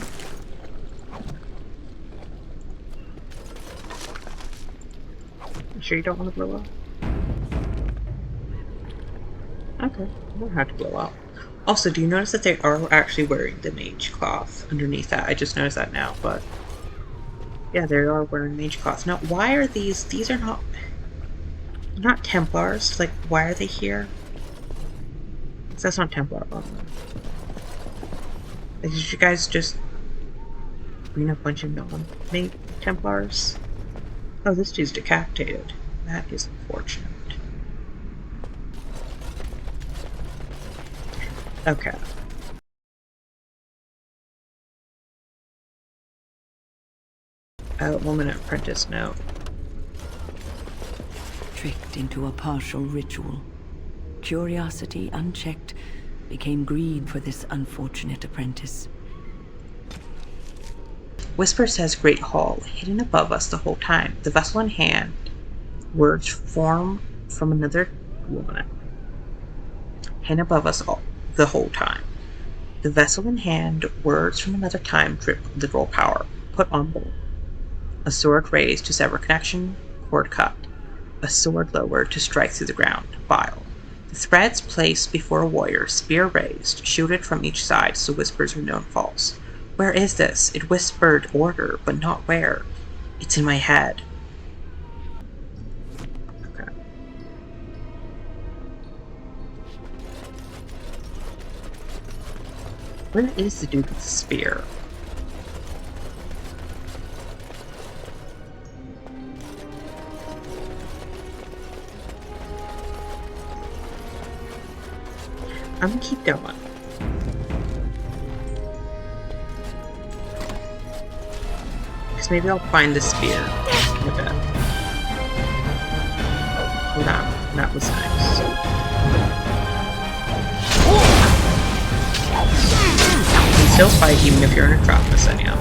You sure you don't want to blow up? Okay, you don't have to blow up. Also, do you notice that they are actually wearing the mage cloth underneath that? I just noticed that now, but yeah, they are wearing mage cloth. Now, why are these are not Templars, like, why are they here? Because that's not Templar armor. Like, did you guys just bring a bunch of non-mage Templars? Oh, this dude's decapitated. That is unfortunate. Okay. Woman Apprentice note. Tricked into a partial ritual. Curiosity unchecked became greed for this unfortunate apprentice. Whisper says Great Hall, hidden above us the whole time. The vessel in hand. Words form from another woman. Hidden above us all the whole time. The vessel in hand, words from another time drip literal power. Put on board. A sword raised to sever connection, cord cut. A sword lowered to strike through the ground, vial. The threads placed before a warrior, spear raised, shielded from each side so whispers are known false. Where is this? It whispered order, but not where. It's in my head. Okay. Where is the dude with the spear? I'm gonna keep going. Because maybe I'll find the spear in a bit. Oh, that was nice. You can still fight even if you're in a trap, Masinya.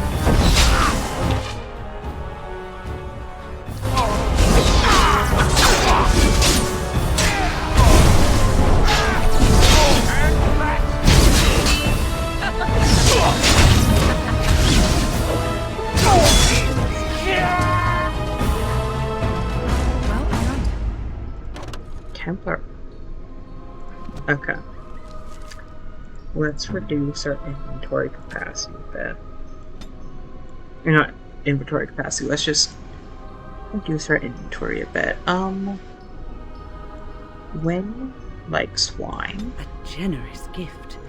Templar. Okay. Let's reduce our inventory capacity a bit. Or not inventory capacity, let's just reduce our inventory a bit. When likes wine? A generous gift.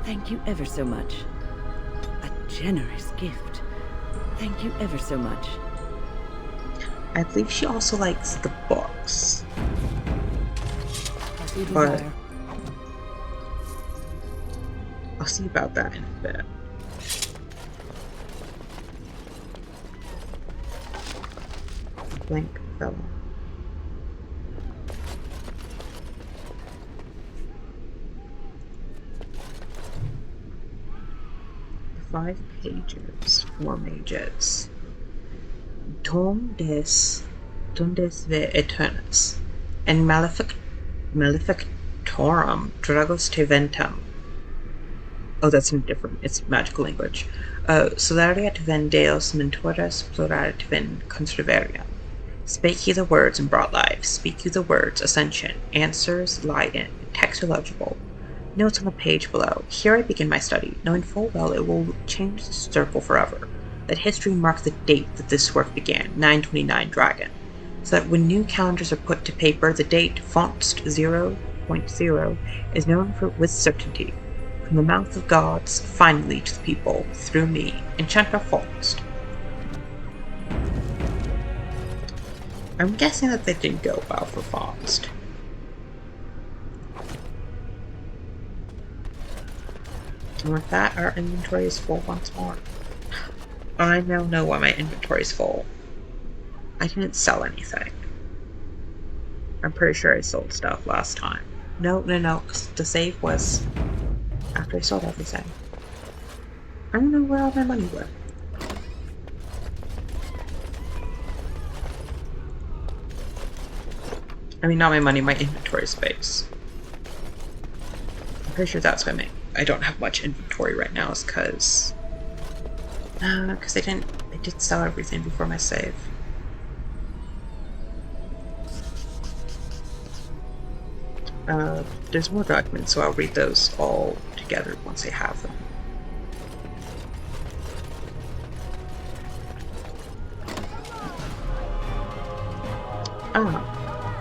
Thank you ever so much. A generous gift. Thank you ever so much. I believe she also likes the books. As you But desire. I'll see about that in a bit. Blank fellow. The 5 pages for mages. Dondes ve Eternus and Maleficarum Dragos te Ventam. Oh, that's in different, it's magical language. Solariat ven Deos mentores plurarit ven conservarium. Spake ye the words and brought life. Speak you the words, ascension. Answers lie in. Text illegible. Notes on the page below. Here I begin my study, knowing full well it will change the circle forever. Let history mark the date that this work began, 929 Dragon. So that when new calendars are put to paper, the date, Fonst 0.0, is known with certainty. From the mouth of gods, finally to the people, through me, Enchanter Fonst. I'm guessing that they didn't go well for Fonst. And with that, our inventory is full once more. I now know why my inventory is full. I didn't sell anything. I'm pretty sure I sold stuff last time. No, because the save was after I sold everything. I don't know where all my money went. I mean, not my money, my inventory space. I'm pretty sure that's why I don't have much inventory right now, is because I did sell everything before my save. There's more documents, so I'll read those all together once I have them.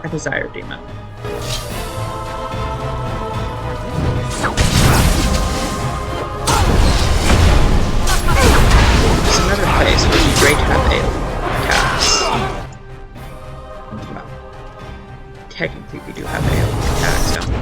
A desire demon. It's another place where it'd be great to have AoE attacks. Well, technically we do have AoE attacks, don't we?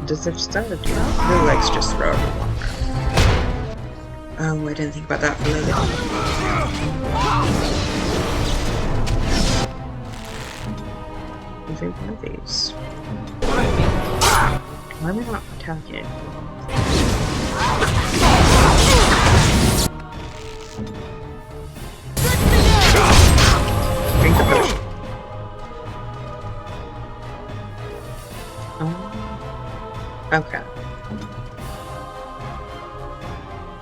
Does it start to do? Really likes just throw everyone. Oh, I didn't think about that for later. Is there one of these? Why am I not attacking? Drink the potion. Okay.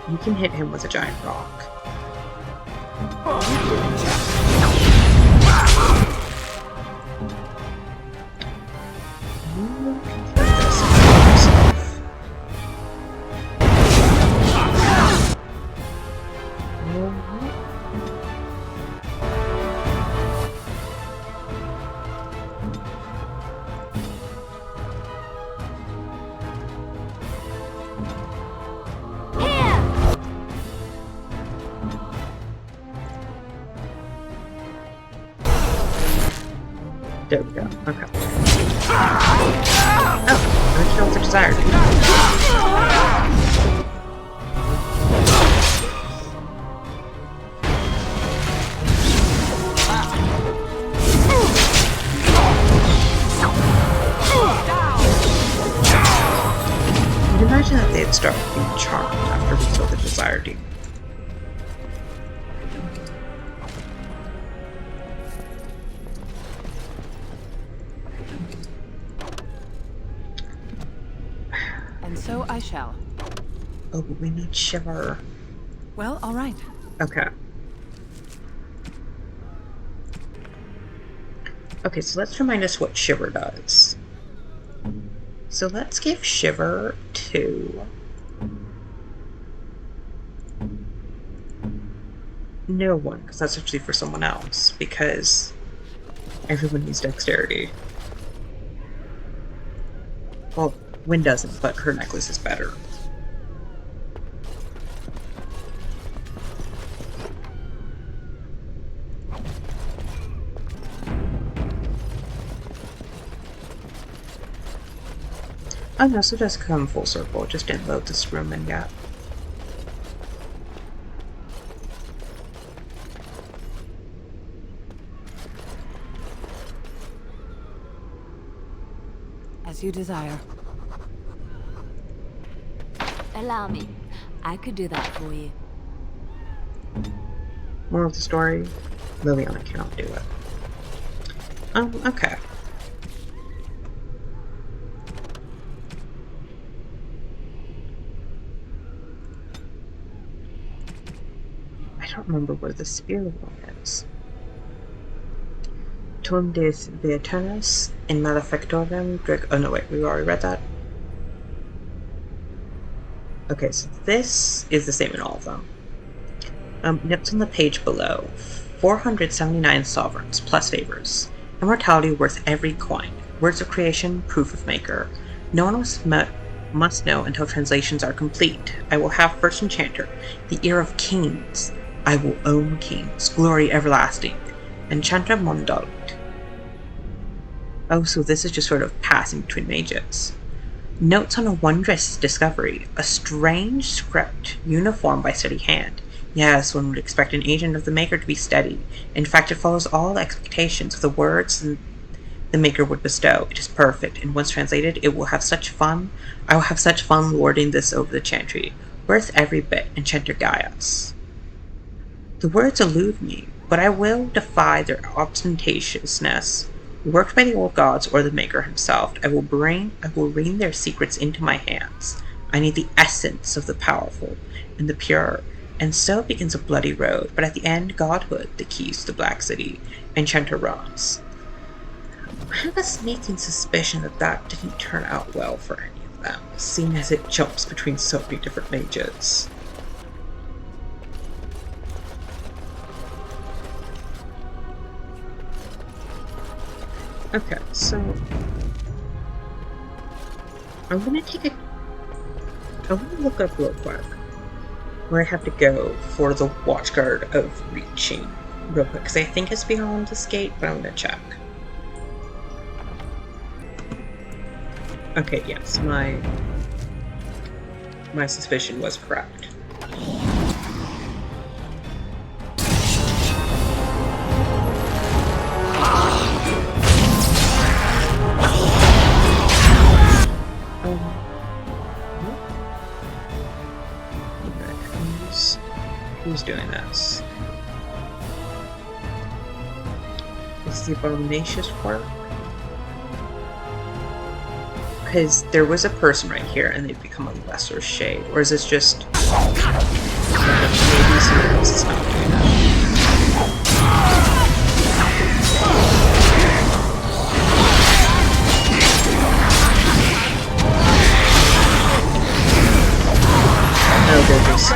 You can hit him with a giant rock. You can There we go. Okay. Oh, original for desired. You'd imagine that they'd start being charmed after we killed the desired demon. And so I shall. Oh, but we need Shiver. Well, all right. Okay. Okay, so let's remind us what Shiver does. So let's give Shiver to no one, because that's actually for someone else, because everyone needs dexterity. Well, Wynne doesn't, but her necklace is better. Oh no, so it does come full circle, it just didn't load this room in yet. As you desire. Allow me. I could do that for you. Moral of the story, Leliana cannot do it. Okay. I don't remember where the spear one is. Tom des Vietanis in Maleficarum. Oh no, wait, we already read that. Okay, so this is the same in all of them. Notes on the page below. 479 sovereigns, plus favors. Immortality worth every coin. Words of creation, proof of maker. No one must know until translations are complete. I will have First Enchanter, the ear of kings. I will own kings, glory everlasting. Enchanter Mondalt. Oh, so this is just sort of passing between mages. Notes on a wondrous discovery. A strange script, uniform by steady hand. Yes, one would expect an agent of the Maker to be steady. In fact, it follows all the expectations of the words the Maker would bestow. It is perfect, and once translated, it will have such fun. I will have such fun lording this over the chantry. Worth every bit, Enchanter Gaius. The words elude me, but I will defy their ostentatiousness. Worked by the old gods or the Maker himself, I will rein their secrets into my hands. I need the essence of the powerful and the pure, and so begins a bloody road, but at the end, godhood, the keys to the Black City, Enchanter Ross. I have a sneaking suspicion that that didn't turn out well for any of them, seeing as it jumps between so many different mages. Okay, so I'm gonna look up real quick where I have to go for the Watchguard of Reaching real quick, because I think it's beyond this gate, but I'm gonna check. Okay, yes, my suspicion was correct. Who's doing this? Is the abomination work? Because there was a person right here and they've become a lesser shade. Or is this just maybe someone else is not doing that? No, they're just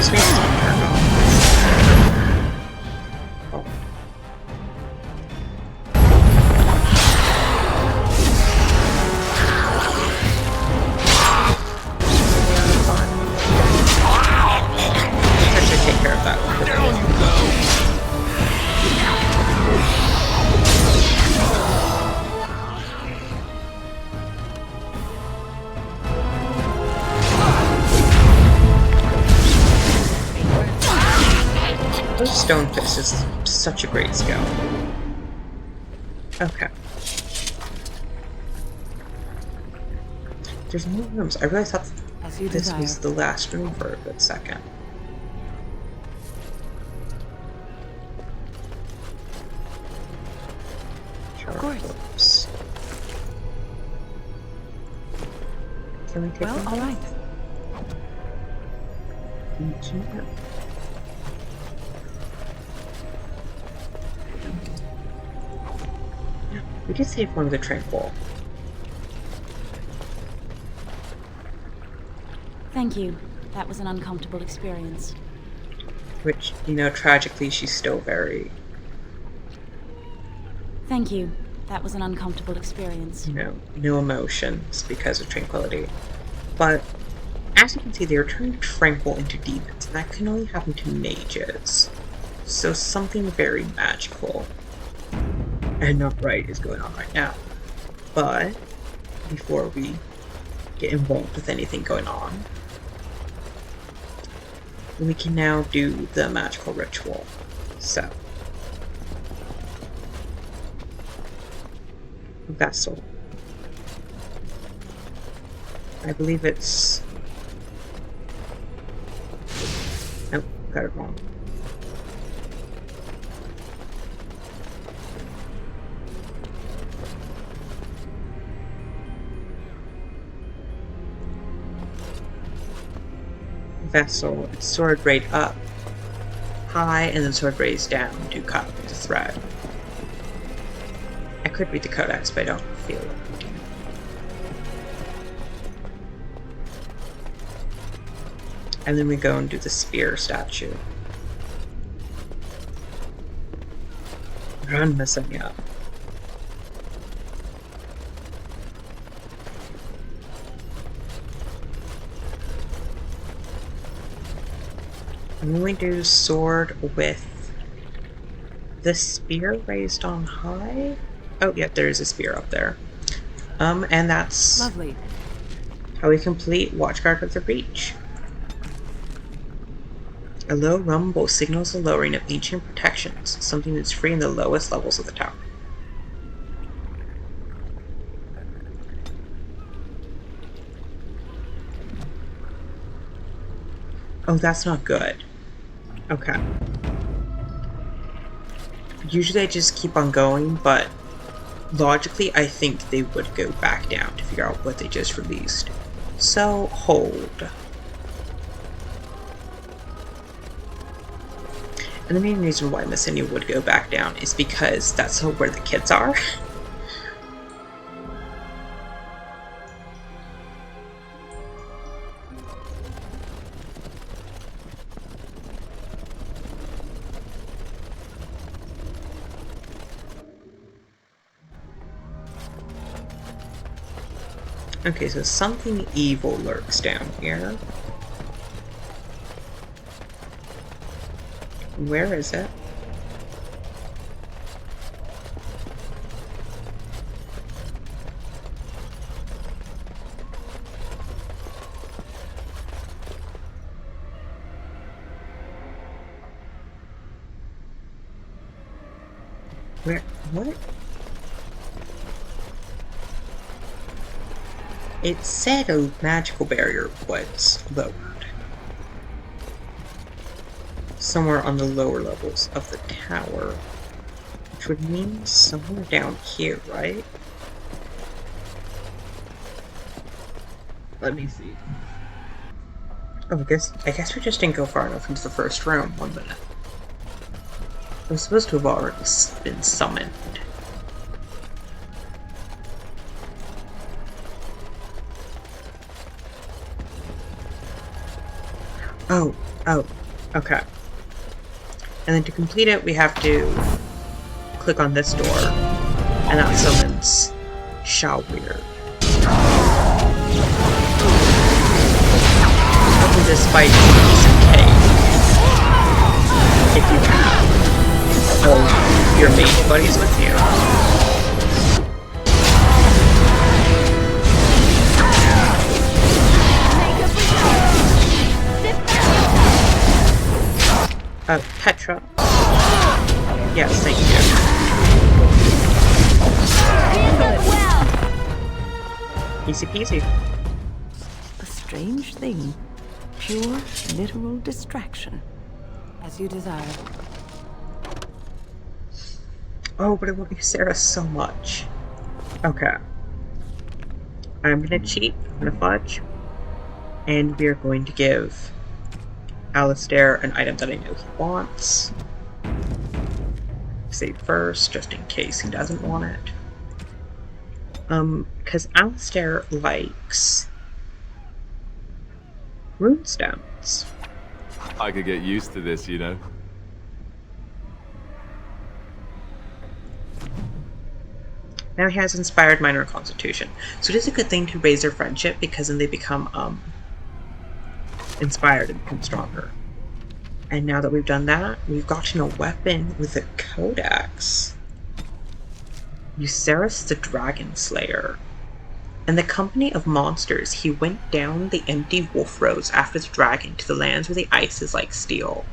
space is turned off. Stone Fist is such a great skill. Okay. There's more rooms. I really thought this was the last room for a good second. Of course. Can we take them? All right. Yeah. We did save one of the Tranquil. Thank you. That was an uncomfortable experience. Which, you know, tragically, she's still very... Thank you. That was an uncomfortable experience. You know, no emotions because of tranquility. But, as you can see, they are turning tranquil into demons, and that can only happen to mages. So something very magical and not right is going on right now. But, before we get involved with anything going on, we can now do the magical ritual. So, vessel. I believe it's... Nope, got it wrong. Vessel, it's sword braid up high and then sword raised down to cut the thread. I could read the Codex, but I don't feel it. And then we go and do the spear statue. Run, Masinya. And then we do sword with the spear raised on high. Oh, yeah, there is a spear up there. And that's lovely. How we complete Watchguard of the Breach. A low rumble signals the lowering of ancient protections, something that's free in the lowest levels of the tower. Oh, that's not good. Okay. Usually I just keep on going, but logically I think they would go back down to figure out what they just released. So, hold. And the main reason why Masinya would go back down is because that's where the kids are. Okay, so something evil lurks down here. Where is it? Where? What? It said a magical barrier was lowered. Somewhere on the lower levels of the tower. Which would mean somewhere down here, right? Let me see. Oh, I guess we just didn't go far enough into the first room. 1 minute. I was supposed to have already been summoned. Oh, okay. And then to complete it, we have to click on this door, and that summons Shawweird. Hopefully this fight is a decent pace. If you have all your mage buddies with you. Petra. Yes, thank you. Easy peasy. A strange thing. Pure, literal distraction. As you desire. Oh, but it will be Sarah so much. Okay. I'm gonna cheat, I'm gonna fudge, and we are going to give Alistair an item that I know he wants. Save first, just in case he doesn't want it. Because Alistair likes runestones. I could get used to this, you know. Now he has Inspired Minor Constitution. So it is a good thing to raise their friendship, because then they become inspired and become stronger. And now that we've done that, we've gotten a weapon with a Codex. Yusaris the Dragonslayer. In the company of monsters, he went down the empty wolf roads after the dragon to the lands where the ice is like steel,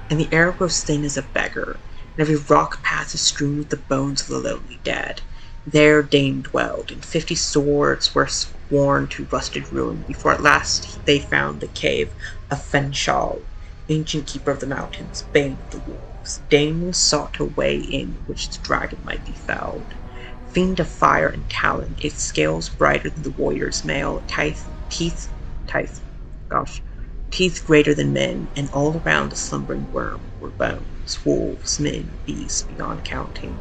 and the air grows thin as a beggar, and every rock path is strewn with the bones of the lonely dead. There Dane dwelled, and 50 swords were worn to rusted ruin before at last they found the cave of Fenshal, ancient keeper of the mountains, bane of the wolves. Dane sought a way in which the dragon might be felled. Fiend of fire and talon, its scales brighter than the warrior's mail, teeth greater than men, and all around the slumbering worm were bones, wolves, men, beasts beyond counting.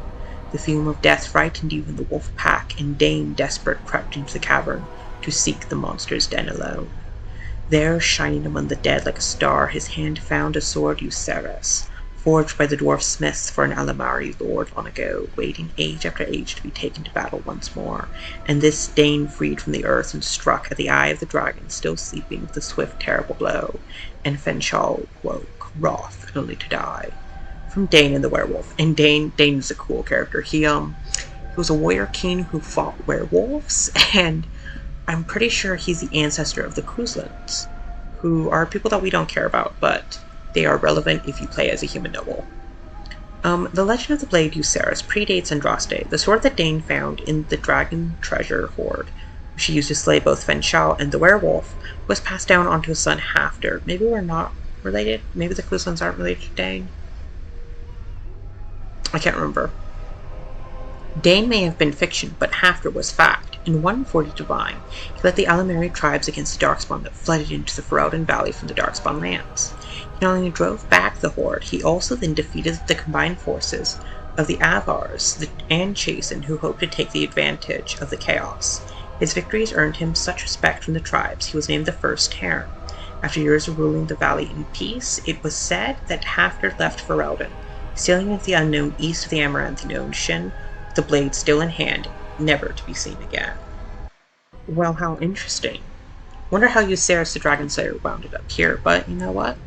The fume of death frightened even the wolf pack, and Dane, desperate, crept into the cavern to seek the monster's den alone. There, shining among the dead like a star, his hand found a sword Yusaris, forged by the dwarf smiths for an Alamari lord long ago, waiting age after age to be taken to battle once more. And this Dane freed from the earth and struck at the eye of the dragon, still sleeping, with a swift, terrible blow, and Fenshal woke, wroth, only to die. From Dane and the werewolf. And Dane is a cool character. He was a warrior king who fought werewolves, and I'm pretty sure he's the ancestor of the Kuzlins, who are people that we don't care about, but they are relevant if you play as a human noble. The legend of the blade Yusaris predates Andraste. The sword that Dane found in the dragon treasure hoard, which he used to slay both Fenshal and the werewolf, was passed down onto his son Hafter. Maybe we're not related? Maybe the Kuzlins aren't related to Dane? I can't remember. Dane may have been fiction, but Hafter was fact. In 140 Divine, he led the Alamari tribes against the Darkspawn that flooded into the Ferelden Valley from the Darkspawn lands. He not only drove back the horde, he also then defeated the combined forces of the Avars and Chasen, who hoped to take the advantage of the chaos. His victories earned him such respect from the tribes, he was named the First Terran. After years of ruling the valley in peace, it was said that Hafter left Ferelden, sailing into the unknown east of the Amaranthian Ocean, the blade still in hand, never to be seen again. Well, how interesting. Wonder how Yusaris the Dragonslayer wound it up here, but you know what?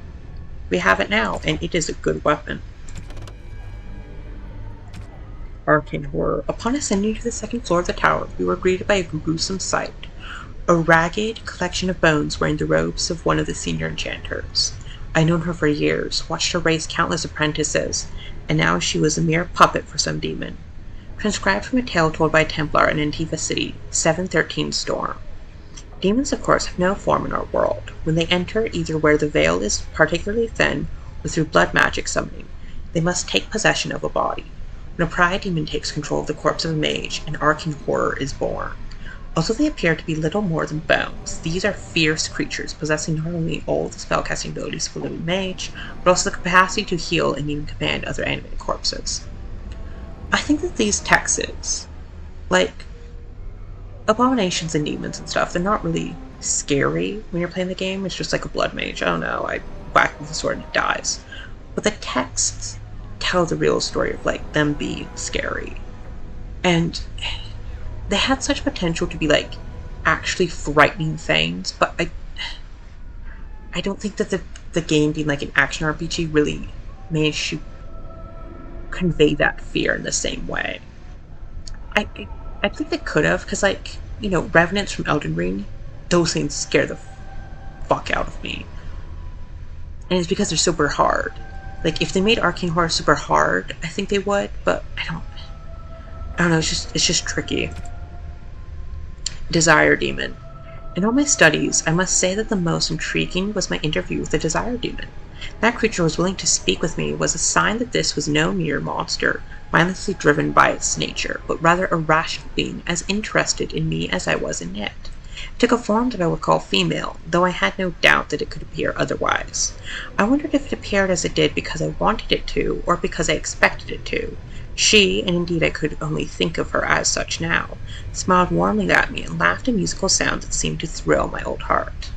We have it now, and it is a good weapon. Arcane Horror. Upon ascending to the second floor of the tower, we were greeted by a gruesome sight. A ragged collection of bones wearing the robes of one of the Senior Enchanters. I'd known her for years, watched her raise countless apprentices, and now she was a mere puppet for some demon. Transcribed from a tale told by a Templar in Antifa City, 713 Storm. Demons, of course, have no form in our world. When they enter, either where the veil is particularly thin, or through blood magic summoning, they must take possession of a body. When a pariah demon takes control of the corpse of a mage, an arcane horror is born. Although they appear to be little more than bones, these are fierce creatures, possessing not only all the spellcasting abilities of a living mage, but also the capacity to heal and even command other animated corpses. I think that these texts, like abominations and demons and stuff, they're not really scary when you're playing the game. It's just like a blood mage. Oh no, I whack with the sword and it dies. But the texts tell the real story of like them being scary. And they had such potential to be like actually frightening things, but I don't think that the game being like an action RPG really managed to convey that fear in the same way. I think they could have, because like, you know, Revenants from Elden Ring, those things scare the fuck out of me. And it's because they're super hard. Like, if they made Arcane Horror super hard, I think they would, but I don't know, it's just tricky. Desire Demon. In all my studies, I must say that the most intriguing was my interview with the Desire Demon. That creature was willing to speak with me was a sign that this was no mere monster, mindlessly driven by its nature, but rather a rational being, as interested in me as I was in it. It took a form that I would call female, though I had no doubt that it could appear otherwise. I wondered if it appeared as it did because I wanted it to, or because I expected it to. She, and indeed I could only think of her as such now, smiled warmly at me and laughed a musical sound that seemed to thrill my old heart.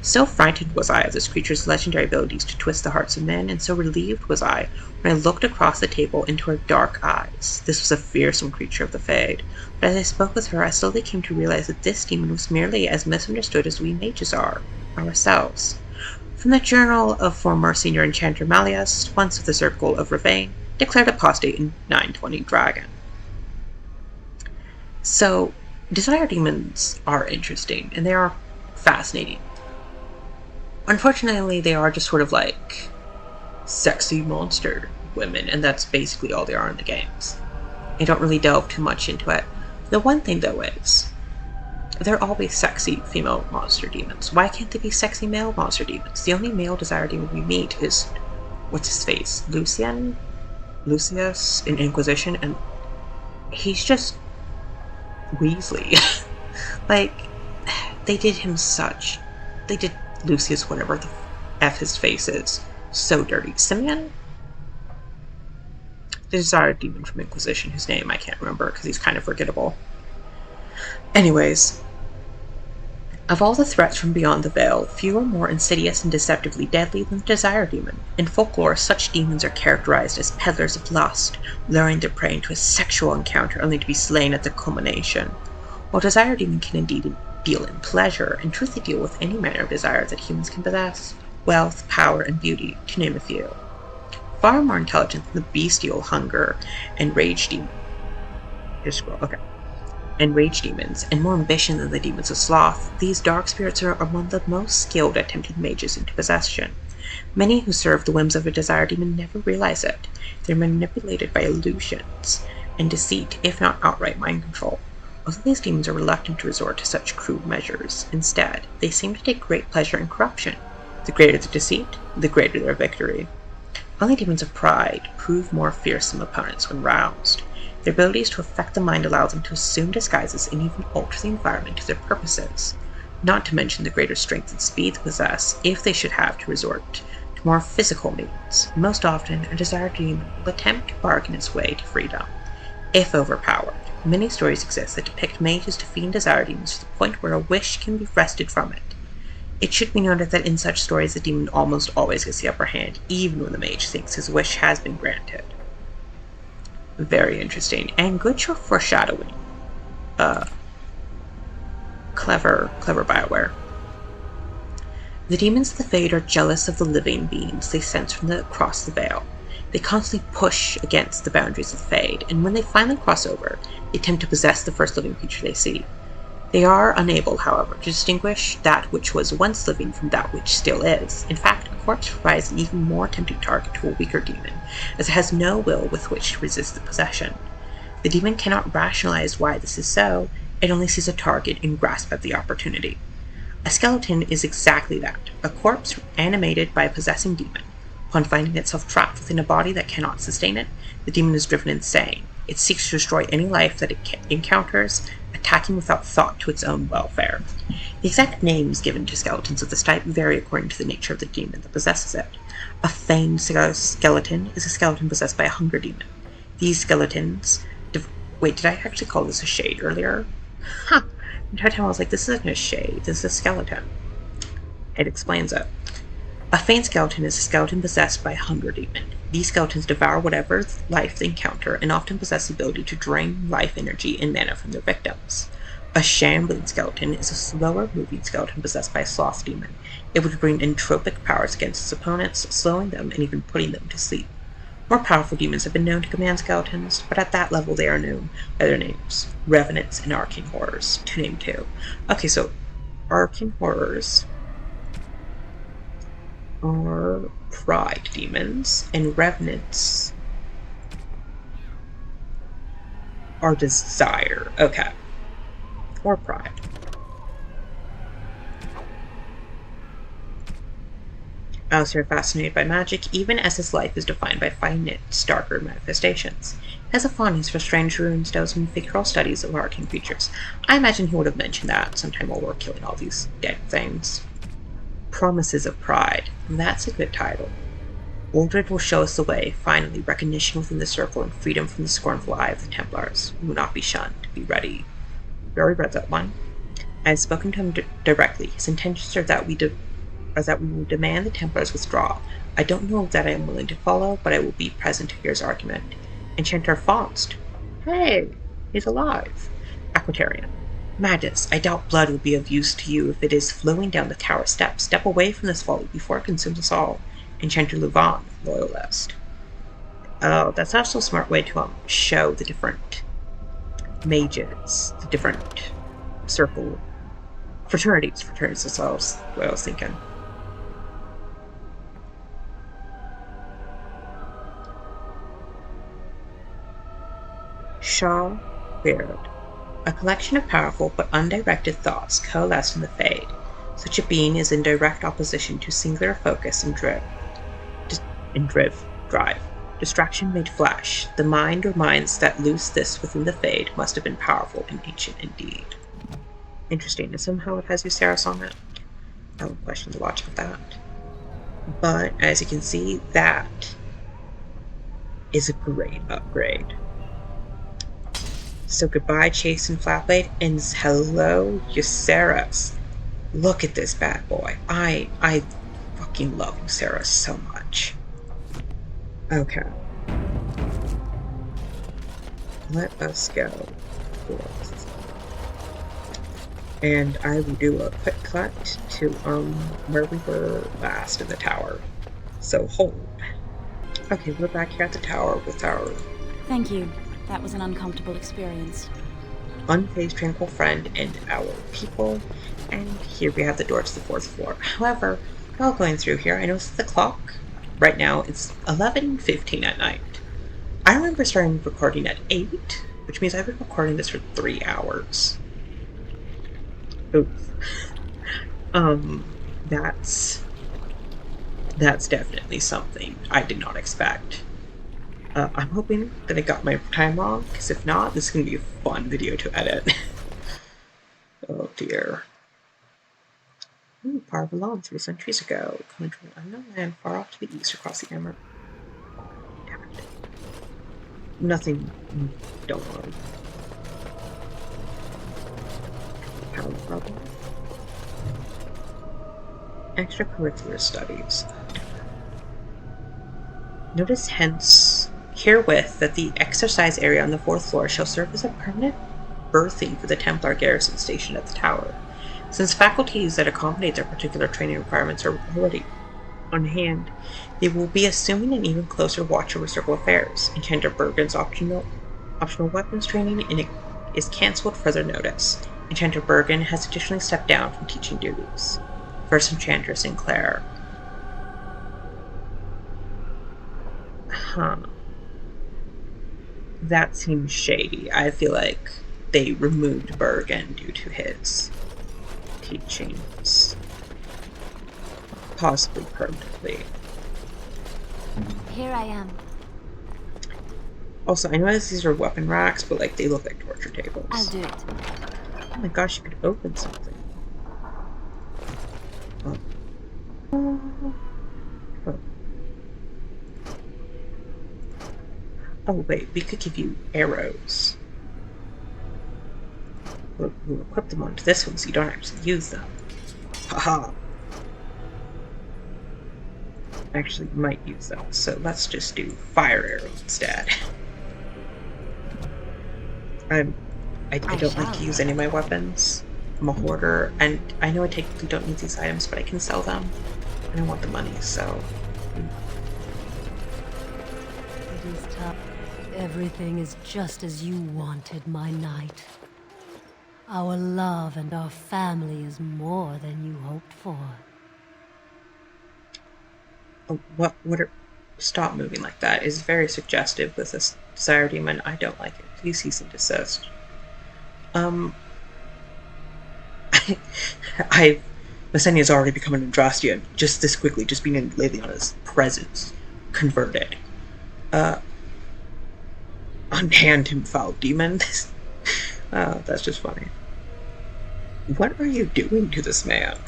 So frightened was I of this creature's legendary abilities to twist the hearts of men, and so relieved was I when I looked across the table into her dark eyes. This was a fearsome creature of the Fade, but as I spoke with her I slowly came to realize that this demon was merely as misunderstood as we mages are, ourselves. From the journal of former Senior Enchanter Malleus, once of the Circle of Revenant, declared apostate in 920 Dragon. So, Desire Demons are interesting, and they are fascinating. Unfortunately, they are just sort of like sexy monster women, and that's basically all they are in the games. I don't really delve too much into it. The one thing, though, is they're always sexy female monster demons. Why can't they be sexy male monster demons? The only male Desire Demon we meet is, what's his face? Lucius in Inquisition, and he's just Weasley. Like, they did Lucius, whatever the F his face is, so dirty. Simeon? The Desire Demon from Inquisition, whose name I can't remember because he's kind of forgettable. Anyways, of all the threats from beyond the veil, few are more insidious and deceptively deadly than the Desire Demon. In folklore, such demons are characterized as peddlers of lust, luring their prey into a sexual encounter only to be slain at the culmination. While Desire Demon can indeed deal in pleasure, in truth they deal with any manner of desire that humans can possess: wealth, power, and beauty, to name a few. Far more intelligent than the bestial hunger and rage demons, and more ambition than the demons of sloth, these dark spirits are among the most skilled at tempting mages into possession. Many who serve the whims of a Desire Demon never realize it. They're manipulated by illusions and deceit, if not outright mind control. Although these demons are reluctant to resort to such crude measures, instead, they seem to take great pleasure in corruption. The greater the deceit, the greater their victory. Only demons of pride prove more fearsome opponents when roused. Their abilities to affect the mind allow them to assume disguises and even alter the environment to their purposes, not to mention the greater strength and speed they possess if they should have to resort to more physical means. Most often, a Desire Demon will attempt to bargain its way to freedom, if overpowered. Many stories exist that depict mages defeating Desire Demons to the point where a wish can be wrested from it. It should be noted that in such stories the demon almost always gets the upper hand, even when the mage thinks his wish has been granted. Very interesting, and good for foreshadowing. Clever BioWare. The demons of the Fade are jealous of the living beings they sense from across the veil. They constantly push against the boundaries of the Fade, and when they finally cross over, they attempt to possess the first living creature they see. They are unable, however, to distinguish that which was once living from that which still is. In fact, a corpse provides an even more tempting target to a weaker demon, as it has no will with which to resist the possession. The demon cannot rationalize why this is so, it only sees a target and grasps at the opportunity. A skeleton is exactly that, a corpse animated by a possessing demon. Upon finding itself trapped within a body that cannot sustain it, the demon is driven insane. It seeks to destroy any life that it encounters, attacking without thought to its own welfare. The exact names given to skeletons of this type vary according to the nature of the demon that possesses it. A feigned skeleton is a skeleton possessed by a hunger demon. These skeletons... Wait, did I actually call this a shade earlier? The entire time I was like, this isn't a shade, this is a skeleton. It explains it. A feigned skeleton is a skeleton possessed by a hunger demon. These skeletons devour whatever life they encounter and often possess the ability to drain life energy and mana from their victims. A shambling skeleton is a slower moving skeleton possessed by a sloth demon. It would bring entropic powers against its opponents, slowing them and even putting them to sleep. More powerful demons have been known to command skeletons, but at that level they are known by their names: Revenants and Arcane Horrors, to name two. Okay, so Arcane Horrors are Pride demons, and Revenants are Desire. Okay. Or Pride. Alistair fascinated by magic, even as his life is defined by finding its darker manifestations. He has a fondness for strange rune stones and figural studies of arcane creatures. I imagine he would have mentioned that sometime while we're killing all these dead things. Promises of Pride. That's a good title. Uldred will show us the way, finally, recognition within the circle and freedom from the scornful eye of the Templars. We will not be shunned. Be ready. We already read that one. I have spoken to him directly. His intentions are that we will demand the Templars withdraw. I don't know that I am willing to follow, but I will be present to hear his argument. Enchanter Faust. Hey, he's alive. Aquitarian. Magus, I doubt blood will be of use to you if it is flowing down the tower steps. Step away from this folly before it consumes us all. Enchanter Louvain, Loyalist. Oh, that's also a smart way to show the different mages, the different circle fraternities. Fraternities is what I was thinking. Shaw Baird. A collection of powerful but undirected thoughts coalesce in the Fade. Such a being is in direct opposition to singular focus and drive. Distraction made flash. The mind or minds that loose this within the Fade must have been powerful and ancient indeed. Interesting, and somehow it has Yusaris on it. I will question the logic of that. But, as you can see, that is a great upgrade. So goodbye, Chase and Flatblade, and hello, Yusaris. Look at this bad boy. I fucking love Yusaris so much. Okay. Let us go forth. And I will do a quick cut to where we were last in the tower. So hold. Okay, we're back here at the tower with our... Thank you. That was an uncomfortable experience. Unfazed tranquil friend and our people. And here we have the door to the 4th floor. However, while going through here, I noticed the clock. Right now, it's 11:15 at night. I remember starting recording at 8, which means I've been recording this for 3 hours. Oof. That's definitely something I did not expect. I'm hoping that I got my time wrong, because if not, this is going to be a fun video to edit. Oh dear. Far belonged 3 centuries ago, coming from an unknown land far off to the east across the Emerald. Nothing. Don't worry. Power problem. Extracurricular studies. Notice hence herewith that the exercise area on the 4th floor shall serve as a permanent berthing for the Templar garrison stationed at the tower. Since faculties that accommodate their particular training requirements are already on hand, they will be assuming an even closer watch over circle affairs. Enchanter Bergen's optional weapons training is cancelled further notice. Enchanter Bergen has additionally stepped down from teaching duties. First Enchanter Sinclair. That seems shady. I feel like they removed Bergen due to his teachings. Possibly permanently. Here I am. Also, I know these are weapon racks, but like they look like torture tables. I'll do it. Oh my gosh, you could open something. Oh wait, we could give you arrows. We'll equip them onto this one so you don't actually use them. Haha. Actually might use them, so let's just do fire arrow instead. I don't like to use any of my weapons. I'm a hoarder, and I know I technically don't need these items, but I can sell them, and I want the money, so... It is tough. Everything is just as you wanted, my knight. Our love and our family is more than you hoped for. Stop moving like that. It's very suggestive with this Desire Demon. I don't like it. Please cease and desist. Masenya's already become an Andrastian just this quickly, just being in Leliana's presence. Converted. Unhand him, foul demon. That's just funny. What are you doing to this man?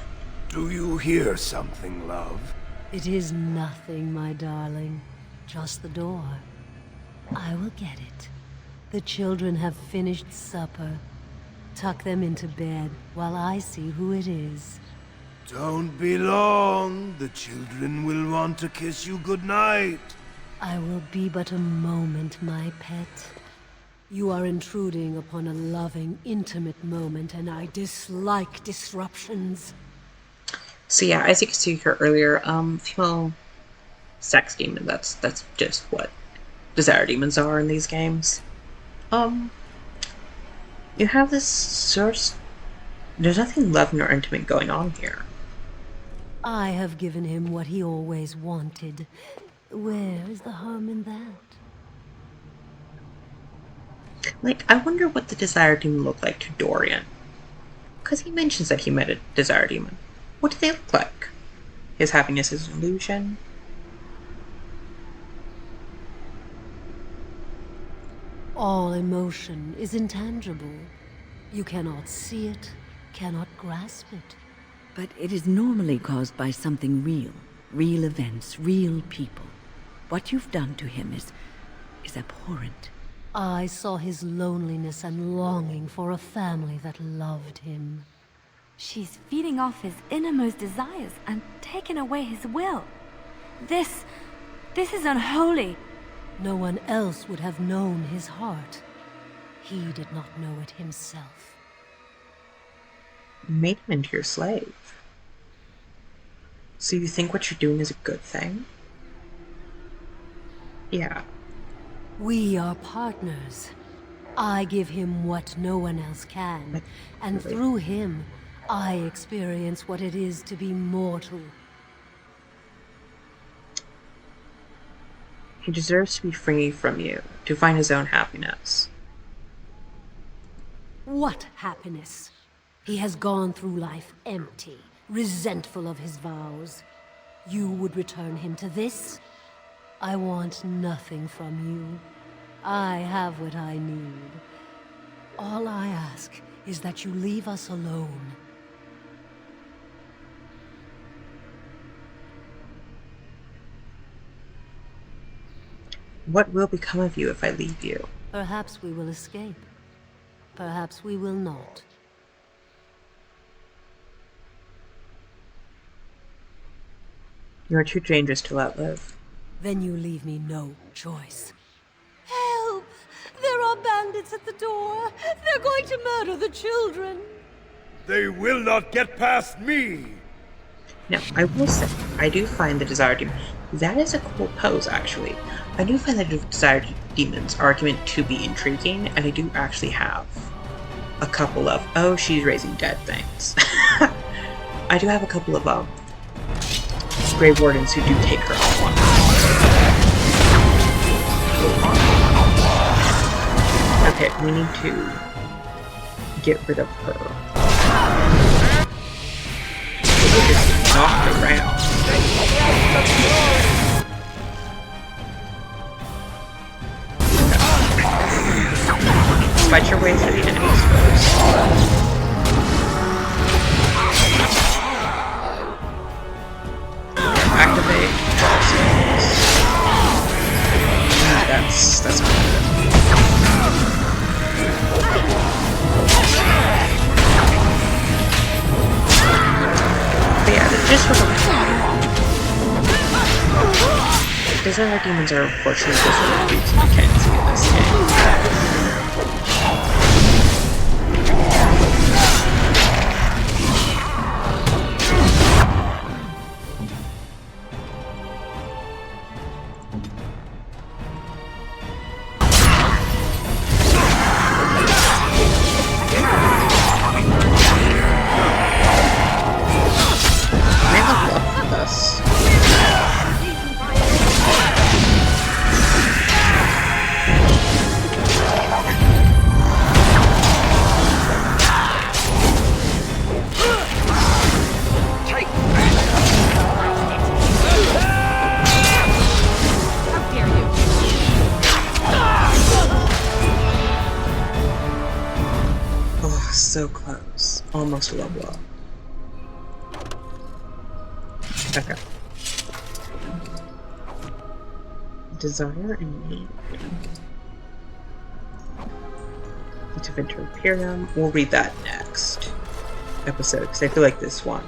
Do you hear something, love? It is nothing, my darling. Just the door. I will get it. The children have finished supper. Tuck them into bed while I see who it is. Don't be long. The children will want to kiss you goodnight. I will be but a moment, my pet. You are intruding upon a loving, intimate moment, and I dislike disruptions. So yeah, as you can see here earlier, female sex demon, that's just what Desire Demons are in these games. You have this source. There's nothing love nor intimate going on here. I have given him what he always wanted. Where is the harm in that? Like, I wonder what the Desire Demon looked like to Dorian. Because he mentions that he met a Desire Demon. What do they look like? His happiness is an illusion? All emotion is intangible. You cannot see it, cannot grasp it. But it is normally caused by something real. Real events, real people. What you've done to him is abhorrent. I saw his loneliness and longing for a family that loved him. She's feeding off his innermost desires and taking away his will. This is unholy. No one else would have known his heart. He did not know it himself. You made him into your slave. So you think what you're doing is a good thing? Yeah. We are partners. I give him what no one else can, and through him, I experience what it is to be mortal. He deserves to be free from you, to find his own happiness. What happiness? He has gone through life empty, resentful of his vows. You would return him to this? I want nothing from you. I have what I need. All I ask is that you leave us alone. What will become of you if I leave you? Perhaps we will escape. Perhaps we will not. You are too dangerous to outlive. Then you leave me no choice. Help! There are bandits at the door! They're going to murder the children! They will not get past me! Now, I will say, I do find the Desire Demon. That is a cool pose, actually. I do find the Desire Demon's argument to be intriguing, and I do actually have a couple of, oh, she's raising dead things. I do have a couple of, Grave Wardens who do take her on one. Okay, we need to get rid of her. We'll just knock her around. Fight your way through the enemies first. Activate. That's good. But yeah, just for the Desire Demons are unfortunately just one of the reasons I can't see in this game. So close. Almost a level up. Okay. Desire and Need. To Winter Imperium. We'll read that next episode, because I feel like this one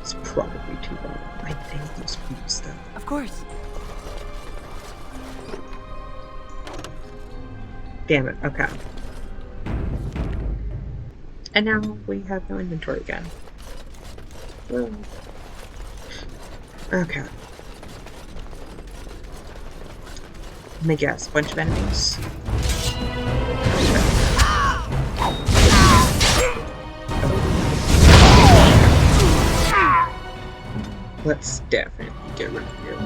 is probably too long. I think those people stuff. Of course. Damn it, okay. And now we have no inventory again. Whoa. Okay. Let me guess, bunch of enemies? Let's definitely get rid of you.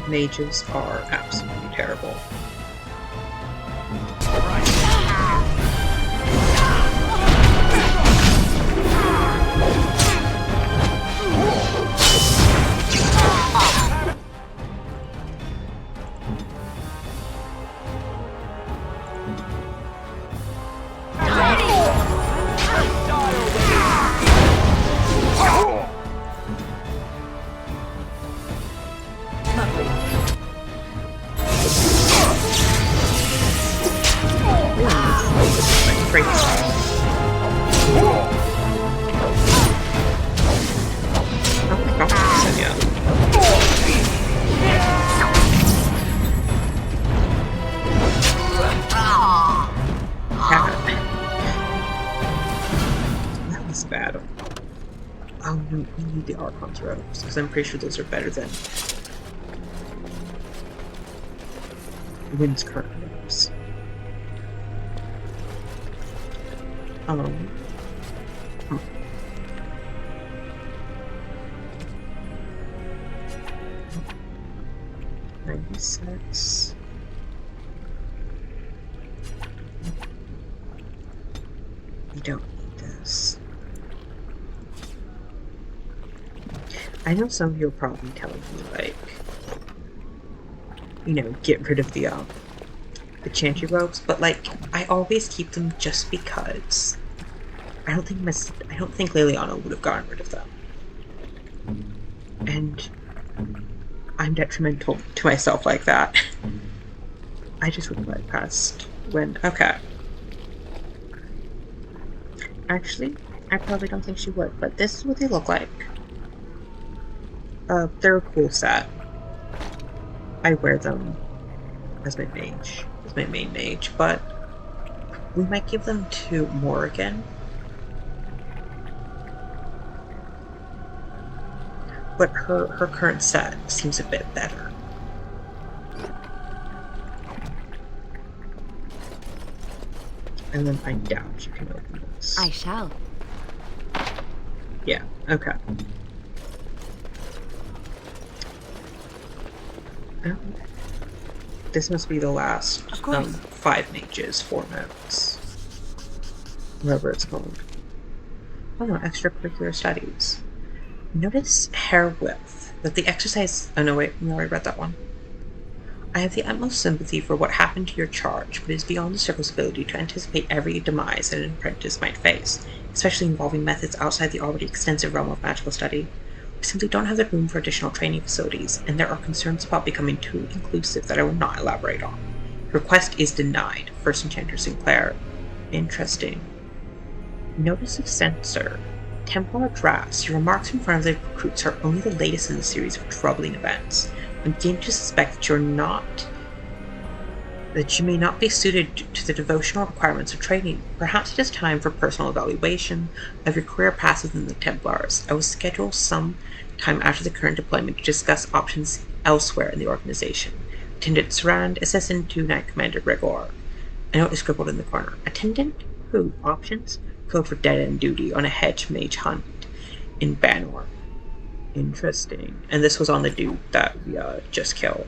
Mages are absolutely terrible. The Archon's robes, because I'm pretty sure those are better than Wynne's current robes. Huh. 96. We don't need this. I know some of you are probably telling me, like, you know, get rid of the chantry robes, but like, I always keep them just because I don't think Leliana would have gotten rid of them, and I'm detrimental to myself like that. I just would have let past when. Okay, actually, I probably don't think she would, but this is what they look like. They're a cool set. I wear them as my mage, as my main mage, but we might give them to Morrigan. But her current set seems a bit better. And then I doubt you can open this. I shall. Yeah, okay. This must be the last 5 mages, 4 notes. Whatever it's called. Oh no, extracurricular studies. Notice hair width. That the exercise... Oh no, wait, no, I read that one. I have the utmost sympathy for what happened to your charge, but it is beyond the circle's ability to anticipate every demise that an apprentice might face, especially involving methods outside the already extensive realm of magical study. We simply don't have the room for additional training facilities, and there are concerns about becoming too inclusive that I will not elaborate on. Your request is denied. First Enchanter Sinclair. Interesting. Notice of Censor. Templar Drafts. Your remarks in front of the recruits are only the latest in the series of troubling events. I'm beginning to suspect that you may not be suited to the devotional requirements of training. Perhaps it is time for personal evaluation of your career paths within the Templars. I will schedule some time after the current deployment to discuss options elsewhere in the organization. Attendant Sarand, Assistant to Knight Commander Gregor. A note is scribbled in the corner. Attendant? Who? Options? Code for dead-end duty on a hedge mage hunt in Banor. Interesting. And this was on the dude that we just killed.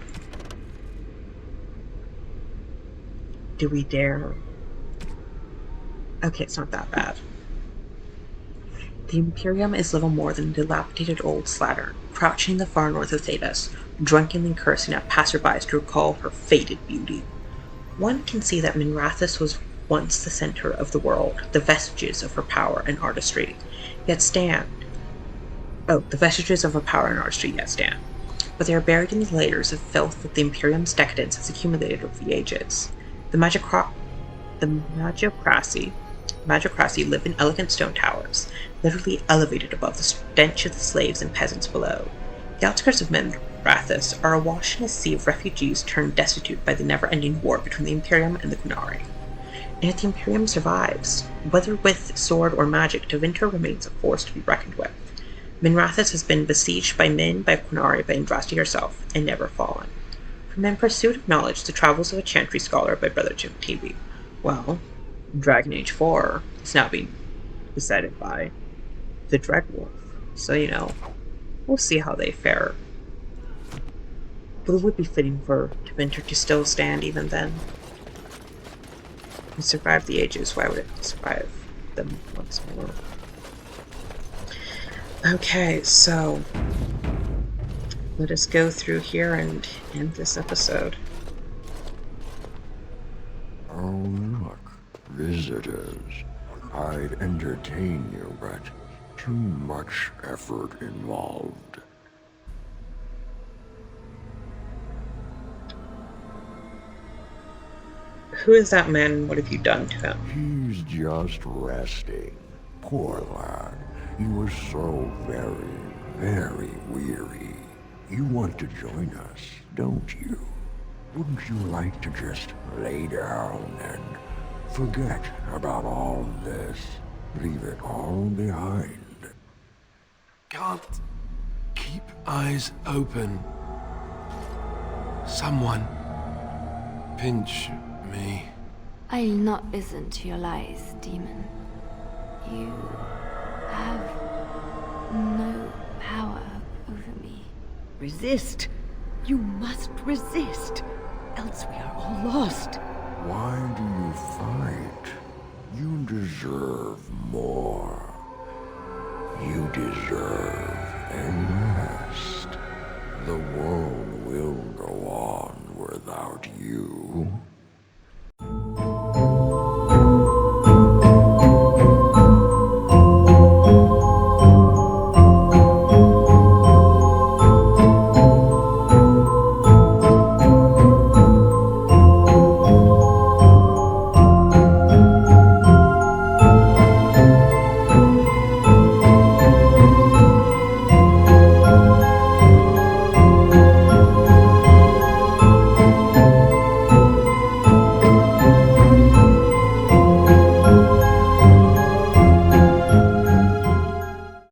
Do we dare? Okay, it's not that bad. The Imperium is little more than a dilapidated old slattern, crouching in the far north of Thedas, drunkenly cursing at passerbys to recall her faded beauty. One can see that Minrathous was once the center of the world, the vestiges of her power and artistry yet stand. But they are buried in the layers of filth that the Imperium's decadence has accumulated over the ages. The Magocracy live in elegant stone towers, literally elevated above the stench of the slaves and peasants below. The outskirts of Minrathous are awash in a sea of refugees turned destitute by the never-ending war between the Imperium and the Qunari. And yet the Imperium survives. Whether with sword or magic, Tevinter remains a force to be reckoned with. Minrathous has been besieged by Min, by Qunari, by Andraste herself, and never fallen. From In Pursuit of Knowledge, The Travels of a Chantry Scholar by Brother Jim TV. Well, Dragon Age 4 is now being decided by the Dreadwolf. So, we'll see how they fare. But it would be fitting for Tevinter to still stand even then. It survived the ages, why would it survive them once more? Okay, so let us go through here and end this episode. Oh, look, visitors. I'd entertain you, but too much effort involved. Who is that man and what have you done to him? He's just resting. Poor lad. He was so very, very weary. You want to join us, don't you? Wouldn't you like to just lay down and forget about all this? Leave it all behind. Can't keep eyes open. Someone pinch me. I'll not listen to your lies, demon. You have no power over me. Resist. You must resist. Else we are all lost. Why do you fight? You deserve more. You deserve a rest. The world will go on without you.